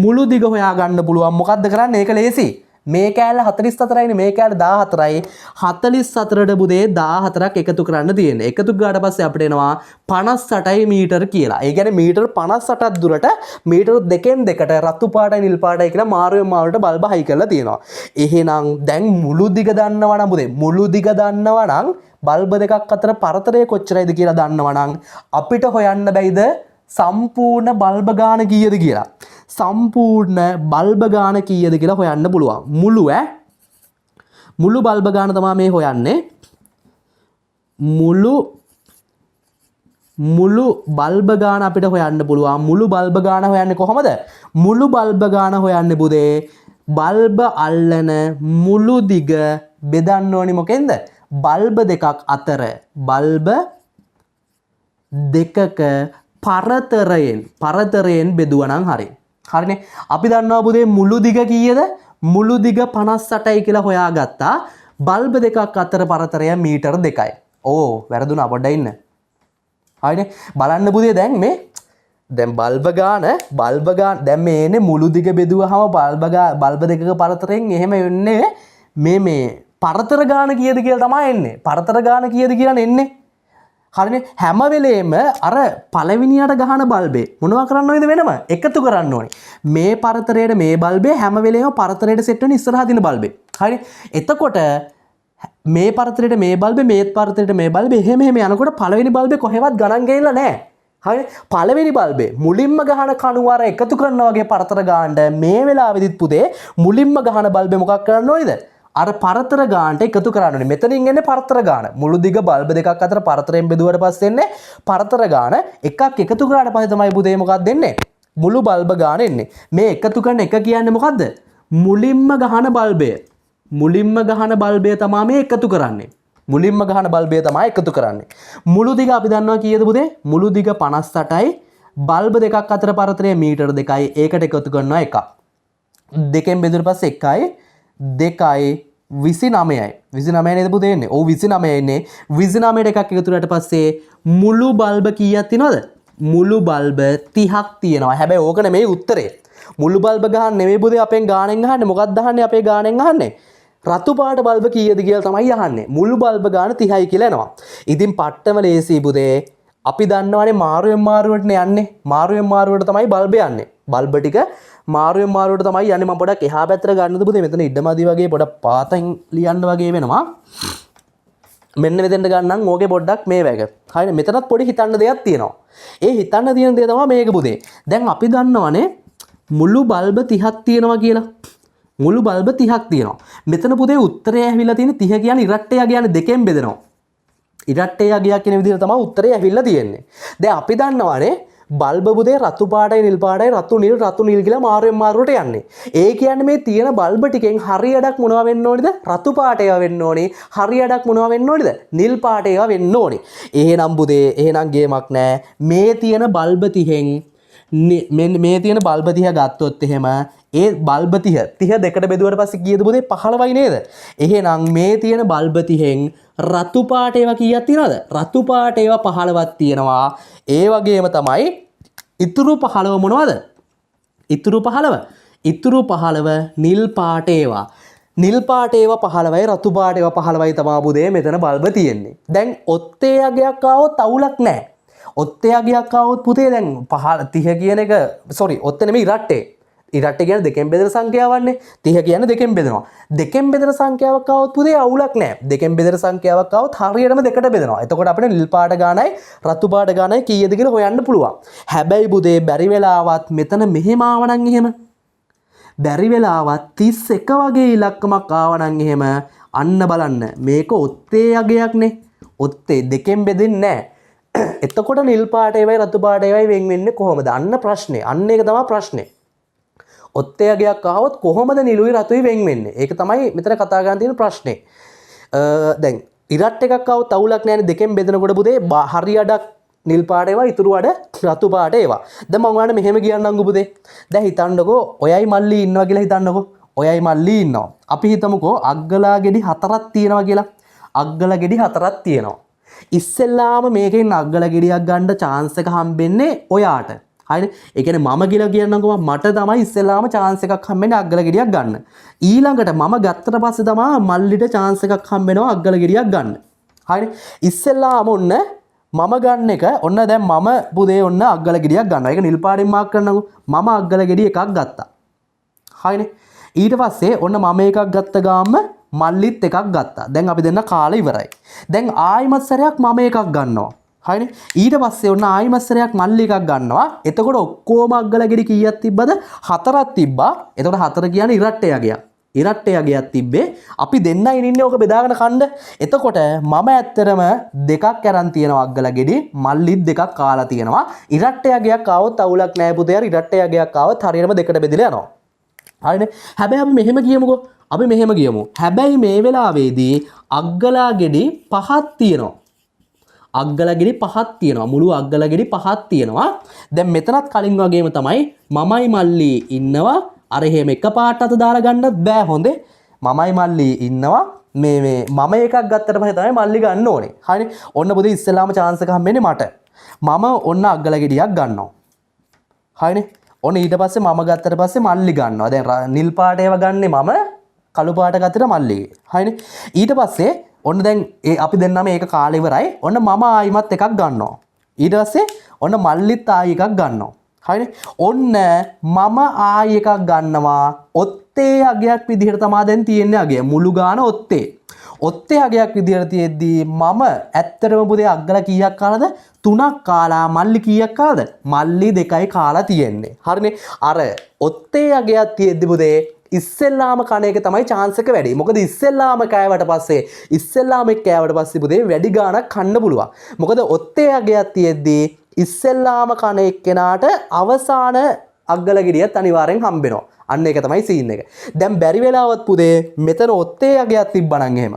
මුළු දිග හොයාගන්න පුළුවන්. මොකද්ද කරන්නේ? ඒක ලේසි. මේ කෑල්ල 44යිනේ මේ කෑල්ල 14යි 44ට බුදේ 14ක් එකතු කරන්න තියෙන්නේ. එකතු කරාට පස්සේ අපිට එනවා 58යි මීටර කියලා. ඒ කියන්නේ මීටර 58ක් දුරට මීටර දෙකෙන් දෙකට රතු පාටයි නිල් පාටයි කියලා මාරුවෙන් මාරුවට බල්බ හයි කරලා තියෙනවා. එහෙනම් දැන් මුළු දිග දන්නවා නම් බුදේ මුළු දිග දන්නවා නම් බල්බ දෙකක් අතර පරතරය කොච්චරයිද කියලා දන්නවා නම් අපිට හොයන්න බැයිද සම්පූර්ණ බල්බ ගාන කීයද කියලා. සම්පූර්ණ බල්බ ගාන කීයද කියලා හොයන්න පුළුවන්. මුළු බල්බ ගාන තමයි මේ හොයන්නේ. මුළු බල්බ ගාන අපිට හොයන්න පුළුවන්. මුළු බල්බ ගාන හොයන්නේ කොහමද? මුළු බල්බ ගාන හොයන්නේ බුදේ බල්බ අල්ලන මුළු දිග බෙදන්න ඕනි මොකෙන්ද? බල්බ දෙකක් අතර බල්බ දෙකක පරතරයෙන් බෙදුවනම් හරි. හරිනේ. අපි දන්නවා බුදේ මුළු දිග කීයද? මුළු දිග 58යි කියලා හොයාගත්තා. බල්බ දෙකක් අතර පරතරය මීටර 2යි. ඕ වැරදුනා පොඩ්ඩක් ඉන්න. හරිනේ. බලන්න බුදේ දැන් මේ දැන් බල්බ ගාන දැන් මේ එන්නේ මුළු දිග බෙදුවහම බල්බ දෙකක පරතරයෙන් එහෙම එන්නේ මේ පරතර ගාන කීයද කියලා තමයි එන්නේ. පරතර ගාන කීයද කියලා එන්නේ. හරිනේ. හැම වෙලේම අර පළවෙනියට ගහන බල්බේ මොනවා කරන්න ඕනේද වෙනම එකතු කරන්න ඕනේ. මේ පරතරයට මේ බල්බේ හැම වෙලේම පරතරයට සෙට් වෙන ඉස්සරහා දින බල්බේ. හරිනේ. එතකොට මේ පරතරයට මේ බල්බේ මේ පරතරයට මේ බල්බේ එහෙම යනකොට පළවෙනි බල්බේ කොහෙවත් ගණන් ගේලා නැහැ. හරිනේ. පළවෙනි බල්බේ මුලින්ම ගහන කණුවර එකතු කරනවා වගේ පරතර ගානට මේ වෙලාවෙදිත් පුතේ මුලින්ම ගහන බල්බේ මොකක් කරන්න ඕනේද? අර පරතර ගානට එකතු කරන්න ඕනේ. මෙතනින් එන්නේ පරතර ගාන. මුළු දිග බල්බ දෙකක් අතර පරතරයෙන් බෙදුවට පස්සේ එන්නේ පරතර ගාන. එකක් එකතු කරාට පස්සේ තමයි පුතේ මොකක්ද එන්නේ? මුළු බල්බ ගාන එන්නේ. මේ එකතු කරන එක කියන්නේ මොකද්ද? මුලින්ම ගහන බල්බය. මුලින්ම ගහන බල්බය තමයි මේ එකතු කරන්නේ. මුලින්ම ගහන බල්බය තමයි එකතු කරන්නේ. මුළු දිග අපි දන්නවා කීයද පුතේ? මුළු දිග 58යි. බල්බ දෙකක් අතර පරතරය මීටර 2යි. ඒකට එකතු කරනවා 1. දෙකෙන් බෙදුවට පස්සේ 1යි 2යි 29යි 29 නේද පුතේ එන්නේ. ඔව් 29 එන්නේ. 29ට එකක් එකතු කරාට පස්සේ මුළු බල්බ කීයක් තියෙනවද? මුළු බල්බ 30ක් තියෙනවා. හැබැයි ඕක නෙමෙයි උත්තරේ. මුළු බල්බ ගහන්න නෙමෙයි පුතේ අපෙන් ගාණෙන් අහන්නේ. මොකක්ද අහන්නේ අපේ ගාණෙන් අහන්නේ? රතු පාට බල්බ කීයද කියලා තමයි අහන්නේ. මුළු බල්බ ගාන 30යි කියලා එනවා. ඉතින් පට්ටම ලේසි පුතේ. අපි දන්නවනේ මාරුවෙන් මාරුවටනේ යන්නේ. මාරුවෙන් මාරුවට තමයි බල්බ යන්නේ. බල්බ ටික මාරුවෙන් මාරුවට තමයි යන්නේ. මම පොඩක් එහා පැත්තට ගන්නද පුතේ? මෙතන ඉඩමදි වගේ පොඩක් පාතෙන් ලියන්න වගේ වෙනවා. මෙන්න මෙතෙන්ට ගන්නම් ඕකේ පොඩ්ඩක් මේ වැග. හරිනේ. මෙතනත් පොඩි හිතන්න දෙයක් තියෙනවා. ඒ හිතන්න තියෙන දේ තමයි මේක පුතේ. දැන් අපි දන්නවනේ මුළු බල්බ 30ක් තියෙනවා කියලා. මුළු බල්බ 30ක් තියෙනවා. මෙතන පුතේ උත්තරය ඇවිල්ලා තියෙන්නේ 30 කියන්නේ ඉරට්ටය කියන්නේ දෙකෙන් බෙදෙනවා. ඉරට්ටය ගියා කියන විදිහට තමයි උත්තරය ඇවිල්ලා තියෙන්නේ. දැන් අපි දන්නවනේ බල්බ පුතේ රතු පාටයි නිල් පාටයි රතු නිල් කියලා මාරුවෙන් මාරුවට යන්නේ. ඒ කියන්නේ මේ තියෙන බල්බ ටිකෙන් හරියටක් මොනවා වෙන්න ඕනේද? රතු පාට ඒවා වෙන්න ඕනේ. හරියටක් මොනවා වෙන්න ඕනේද? නිල් පාට ඒවා වෙන්න ඕනේ. එහෙනම් පුතේ එහෙනම් ගේමක් නැහැ. මේ තියෙන බල්බ 30න් මේ තියෙන බල්බ 30 ගත්තොත් එහෙම ඒ බල්බ 30 දෙකට බෙදුවට පස්සේ කීයද පුතේ? 15යි නේද? එහෙනම් මේ තියෙන බල්බ 30න් රතු පාට ඒවා කීයක් තියෙනවද? රතු පාට ඒවා 15ක් තියෙනවා. ඒ වගේම තමයි ඉතුරු 15 මොනවද? ඉතුරු 15 නිල් පාට ඒවා. නිල් පාට ඒවා 15යි රතු පාට ඒවා 15යි තමයි පුතේ මෙතන බල්බ තියෙන්නේ. දැන් ඔත්තේ අගයක් ආවොත් අවුලක් නැහැ. ඔත්තේ අගයක් ආවොත් පුතේ දැන් 30 කියන එක ඔත්තේ නෙමෙයි ඉරට්ටේ. ඉරට්ටේ කියන්නේ දෙකෙන් බෙදෙන සංඛ්‍යාවන්නේ. 30 කියන්නේ දෙකෙන් බෙදෙනවා. දෙකෙන් බෙදෙන සංඛ්‍යාවක් ආවොත් පුතේ අවුලක් නැහැ. දෙකෙන් බෙදෙන සංඛ්‍යාවක් ආවොත් හරියටම දෙකට බෙදෙනවා. එතකොට අපිට නිල් පාට ගානයි රතු පාට ගානයි කීයද කියලා හොයන්න පුළුවන්. හැබැයි පුතේ බැරි වෙලාවත් මෙතන මෙහෙම ආවනම් එහෙම බැරි වෙලාවත් 31 වගේ ඉලක්කමක් ආවනම් එහෙම අන්න බලන්න මේක ඔත්තේ අගයක්නේ. ඔත්තේ දෙකෙන් බෙදෙන්නේ නැහැ. එතකොට නිල් පාට ඒවයි රතු පාට ඒවයි වෙන් වෙන්නේ කොහොමද? අන්න ප්‍රශ්නේ. අන්න ඒක තමයි ප්‍රශ්නේ. ඔත්තේ අගයක් ආවොත් කොහොමද නිලුයි රතුයි වෙන් වෙන්නේ? ඒක තමයි මෙතන කතා කරන්න තියෙන ප්‍රශ්නේ. දැන් ඉරට් එකක් ආවොත් අවුලක් නැහැනේ දෙකෙන් බෙදනකොට පුතේ හරියඩක් නිල් පාට ඒවා ඉතුරු අඩ රතු පාට ඒවා. දැන් මම ඔයාලට මෙහෙම කියන්නම් පුතේ. දැන් හිතන්නකෝ ඔයයි මල්ලි ඉන්නවා කියලා හිතන්නකෝ. ඔයයි මල්ලි ඉන්නවා. අපි හිතමුකෝ අග්ගලා ගෙඩි 4ක් තියෙනවා කියලා. අග්ගලා ගෙඩි 4ක් තියෙනවා. ඉස්සෙල්ලාම මේකෙන් අග්ගලා ගෙඩියක් ගන්න chance එක හම්බෙන්නේ ඔයාට. හරිනේ. ඒ කියන්නේ මම කියලා කියන්නකෝ මට තමයි ඉස්සෙල්ලාම chance එකක් හම්බෙන්නේ අග්ගල ගෙඩියක් ගන්න. ඊළඟට මම ගත්තට පස්සේ තමයි මල්ලිට chance එකක් හම්බෙනවා අග්ගල ගෙඩියක් ගන්න. හරිනේ. ඉස්සෙල්ලාම ඔන්න මම ගන්න එක ඔන්න දැන් මම පුදේ ඔන්න අග්ගල ගෙඩියක් ගන්නවා. ඒක නිල් පාටින් මාක් කරනකෝ. මම අග්ගල ගෙඩිය එකක් ගත්තා. හරිනේ. ඊට පස්සේ ඔන්න මම එකක් ගත්ත ගාම මල්ලිත් එකක් ගත්තා. දැන් අපි දෙන්න කාලේ ඉවරයි. දැන් ආයිමත් සැරයක් මම එකක් ගන්නවා. හරිනේ. ඊට පස්සේ ඔන්න ආයිමත් සැරයක් මල්ලි එකක් ගන්නවා. එතකොට ඔක්කොම අග්ගල ගෙඩි කීයක් තිබ්බද? 4ක් තිබ්බා. එතකොට 4 කියන්නේ ඉරට්ටය ගියා. ඉරට්ටය ගියක් තිබ්බේ. අපි දෙන්නයි ඉන්නේ ඕක බෙදාගෙන කන්න. එතකොට මම ඇත්තටම දෙකක් අරන් තියෙනවා අග්ගල ගෙඩි. මල්ලිත් දෙකක් කාලා තියෙනවා. ඉරට්ටය ගියක් ආවොත් අවුලක් නැහැ පුතේ. ඉරට්ටය ගියක් ආවොත් හරියටම දෙකට බෙදලා යනවා. හරිනේ. හැබැයි අපි මෙහෙම කියමුකෝ. අපි මෙහෙම කියමු. හැබැයි මේ වෙලාවේදී අග්ගලා ගෙඩි 5ක් තියෙනවා. අග්ගල ගෙඩි 5ක් තියෙනවා. මුළු අග්ගල ගෙඩි 5ක් තියෙනවා. දැන් මෙතනත් කලින් වගේම තමයි මමයි මල්ලි ඉන්නවා. අර එහෙම එකපාරට අත දාලා ගන්නත් බෑ හොඳේ. මමයි මල්ලි ඉන්නවා. මේ මම එකක් ගත්තට පස්සේ තමයි මල්ලි ගන්න ඕනේ. හරිනේ. ඔන්න පුතේ ඉස්සෙල්ලාම chance එක හම්බෙන්නේ මට. මම ඔන්න අග්ගල ගෙඩියක් ගන්නවා. හරිනේ. ඔන්න ඊට පස්සේ මම ගත්තට පස්සේ මල්ලි ගන්නවා. දැන් නිල් පාට ඒවා ගන්නෙ මම කළු පාට ගත්තට මල්ලි. හරිනේ. ඊට පස්සේ ඔන්න දැන් අපි දෙන්නම මේක කාලේ ඉවරයි. ඔන්න මම ආයිමත් එකක් ගන්නවා. ඊට පස්සේ ඔන්න මල්ලිත් ආයි එකක් ගන්නවා. හරිනේ. ඔන්න මම ආයි එකක් ගන්නවා. ඔත්තේ අගයක් විදිහට තමයි දැන් තියෙන්නේ අගය. මුළු ගාන ඔත්තේ. ඔත්තේ අගයක් විදිහට තියෙද්දී මම ඇත්තටම පුතේ අග්ගල කීයක් කාලාද? 3ක් කාලා. මල්ලි කීයක් කාලාද? මල්ලි 2යි කාලා තියෙන්නේ. හරිනේ. අර ඔත්තේ අගයක් තියෙද්දී පුතේ ඉස්සෙල්ලාම කණ එක තමයි chance එක වැඩි. මොකද ඉස්සෙල්ලාම කෑවට පස්සේ පුතේ වැඩි ගාණක් කන්න පුළුවන්. මොකද ඔත්තේ අගයක් තියෙද්දී ඉස්සෙල්ලාම කණ එක්කෙනාට අවසාන අග්ගල ගෙඩියත් අනිවාර්යෙන් හම්බෙනවා. අන්න ඒක තමයි සීන් එක. දැන් බැරි වෙලාවත් පුතේ මෙතන ඔත්තේ අගයක් තිබ්බනම් එහෙම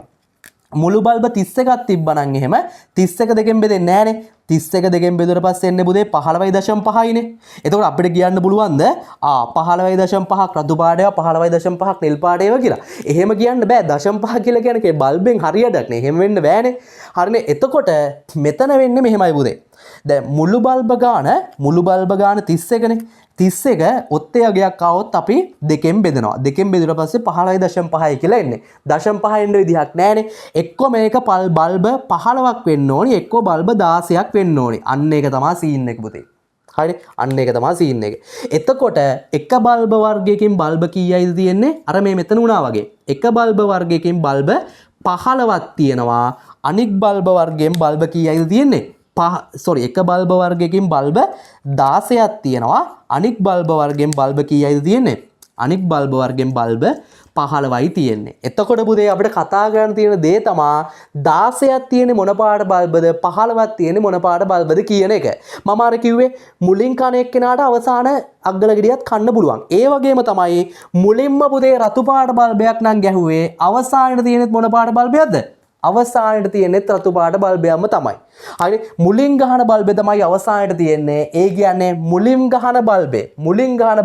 මුළු බල්බ 31ක් තිබ්බනම් එහෙම 31 දෙකෙන් බෙදෙන්නේ නැහනේ. 31 දෙකෙන් බෙදුවට පස්සේ එන්නේ පුතේ 15.5යිනේ. එතකොට අපිට කියන්න පුළුවන්ද 15.5ක් රතු පාටේවා 15.5ක් නිල් පාටේවා කියලා. එහෙම කියන්න බෑ. 0.5 කියලා කියන්නේ බල්බෙන් හරියටක් නේ. එහෙම වෙන්න බෑනේ. හරිනේ. එතකොට මෙතන වෙන්නේ මෙහෙමයි පුතේ. දැන් මුළු බල්බ ගාන 31නේ. 31 ඔත්තේ අගයක් ආවොත් අපි දෙකෙන් බෙදනවා. දෙකෙන් බෙදුවට පස්සේ 15.5යි කියලා එන්නේ. 0.5 එන්න විදිහක් නැහැනේ. එක්ක මේක බල්බ 15ක් වෙන්න ඕනි, එක්ක බල්බ 16ක් වෙන්න ඕනි. අන්න ඒක තමයි සීන් එක පුතේ. හරි? අන්න ඒක තමයි සීන් එක. එතකොට එක බල්බ වර්ගයකින් බල්බ කීයයිද තියෙන්නේ? අර මේ මෙතන උනා වගේ. එක බල්බ වර්ගයකින් බල්බ 15ක් තියෙනවා. අනික් බල්බ වර්ගයෙන් බල්බ කීයයිද තියෙන්නේ? එක බල්බ වර්ගයකින් බල්බ 16ක් තියෙනවා. අනික් බල්බ වර්ගයෙන් බල්බ කීයයිද තියෙන්නේ? අනික් බල්බ වර්ගයෙන් බල්බ 15යි තියෙන්නේ. එතකොට පුතේ අපිට කතා කරන්න තියෙන දේ තමයි 16ක් තියෙන්නේ මොන පාට බල්බද 15ක් තියෙන්නේ මොන පාට බල්බද කියන එක. මම අර කිව්වේ මුලින් කන එක්කෙනාට අවසාන අග්ගල ගෙඩියත් කන්න පුළුවන්. ඒ වගේම තමයි මුලින්ම පුතේ රතු පාට බල්බයක් නම් ගැහුවේ අවසානයේ තියෙන්නේ මොන පාට බල්බයක්ද? අවසානයේ තියෙන්නේ රතු පාට බල්බයක්ම තමයි. හරි මුලින් ගහන බල්බේ තමයි අවසානයේ තියෙන්නේ. ඒ කියන්නේ මුලින් ගහන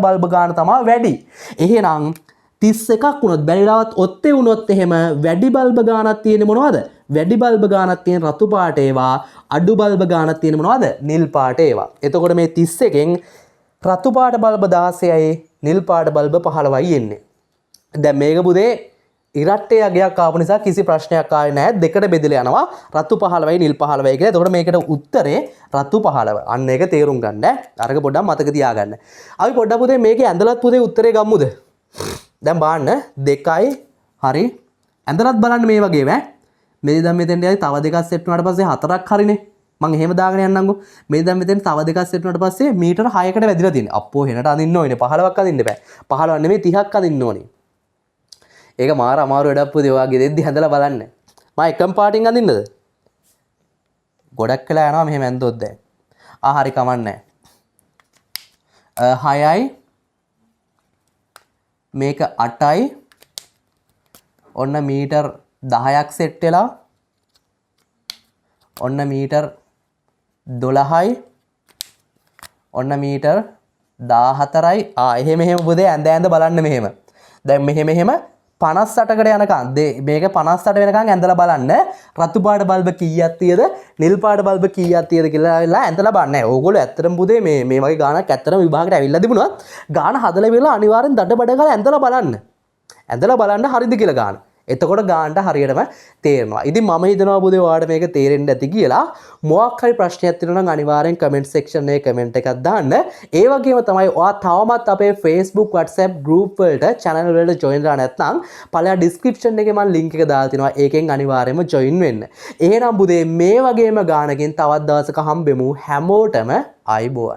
බල්බ ගාන තමයි වැඩි. එහෙනම් 31ක් වුණොත් බැරිලාවත් ඔත්තේ වුණොත් එහෙම වැඩි බල්බ ගානක් තියෙන්නේ මොනවද? වැඩි බල්බ ගානක් තියෙන රතු පාට ඒවා, අඩු බල්බ ගානක් තියෙන මොනවද? නිල් පාට ඒවා. එතකොට මේ 31කින් රතු පාට බල්බ 16යි, නිල් පාට බල්බ 15යි එන්නේ. දැන් මේක පුතේ ඉරට්ටේ අගයක් ආපු නිසා කිසි ප්‍රශ්නයක් ආවේ නැහැ. දෙකට බෙදලා යනවා. රතු 15යි නිල් 15යි කියලා. එතකොට මේකට උත්තරේ රතු 15. අන්න ඒක තේරුම් ගන්න. අරක පොඩ්ඩක් මතක තියාගන්න. අපි පොඩ්ඩක් පුතේ මේකේ ඇඳලත් පුතේ උත්තරේ ගමුද? දැන් බලන්න 2යි හරි. ඇඳලත් බලන්න මේ වගේම මේ දැන් මෙතෙන්ට යයි තව දෙකක් සෙට් වුණාට පස්සේ 4ක් හරිනේ. මම එහෙම දාගෙන යන්නම්කෝ. මේ දැන් මෙතෙන් තව දෙකක් සෙට් වුණාට පස්සේ මීටර 6කට වැදිලා තියෙන්නේ. අප්පෝ හෙනට අඳින්න ඕනේ. 15ක් අඳින්න බෑ. 15 නෙමෙයි 30ක් අඳින්න ඕනේ. ඒක මාර අමාරු වැඩක් පුතේ. ඔයාගේ දෙද්දි හැදලා බලන්න. මම එකම පාටින් අඳින්නද? ගොඩක් වෙලා යනවා මෙහෙම ඇඳොත් දැන්. හරි කමන්නේ. 6යි මේක 8යි ඔන්න මීටර් 10ක් සෙට් වෙලා ඔන්න මීටර් 12යි ඔන්න මීටර් 14යි එහෙම පුතේ ඇඳ බලන්න මෙහෙම. දැන් මෙහෙම 58කට යනකම් මේක 58 වෙනකම් ඇඳලා බලන්න රතු පාට බල්බ කීයක් තියද නිල් පාට බල්බ කීයක් තියද කියලා ඇඳලා බලන්න. ඕගොල්ලෝ ඇත්තටම පුතේ මේ වගේ ගානක් ඇත්තටම විභාගයට ඇවිල්ලා තිබුණොත් ගාන හදලා වෙලා අනිවාර්යෙන් දඩ බඩ ගාලා ඇඳලා බලන්න. ඇඳලා බලන්න හරිද කියලා ගාන. එතකොට ගානට හරියටම තේරෙනවා. ඉතින් මම හිතනවා පුතේ ඔයාලට මේක තේරෙන්න ඇති කියලා. මොකක් හරි ප්‍රශ්නයක් තියෙනවා නම් අනිවාර්යෙන් කමෙන්ට් සෙක්ෂන් එකේ කමෙන්ට් එකක් දාන්න. ඒ වගේම තමයි ඔයා තවමත් අපේ Facebook WhatsApp group වලට channel වලට join කරලා නැත්නම් පළයා description එකේ මම link එක දාලා තිනවා. ඒකෙන් අනිවාර්යයෙන්ම join වෙන්න. එහෙනම් පුතේ මේ වගේම ගානකින් තවත් දවසක හම්බෙමු. හැමෝටම ආයුබෝවන්.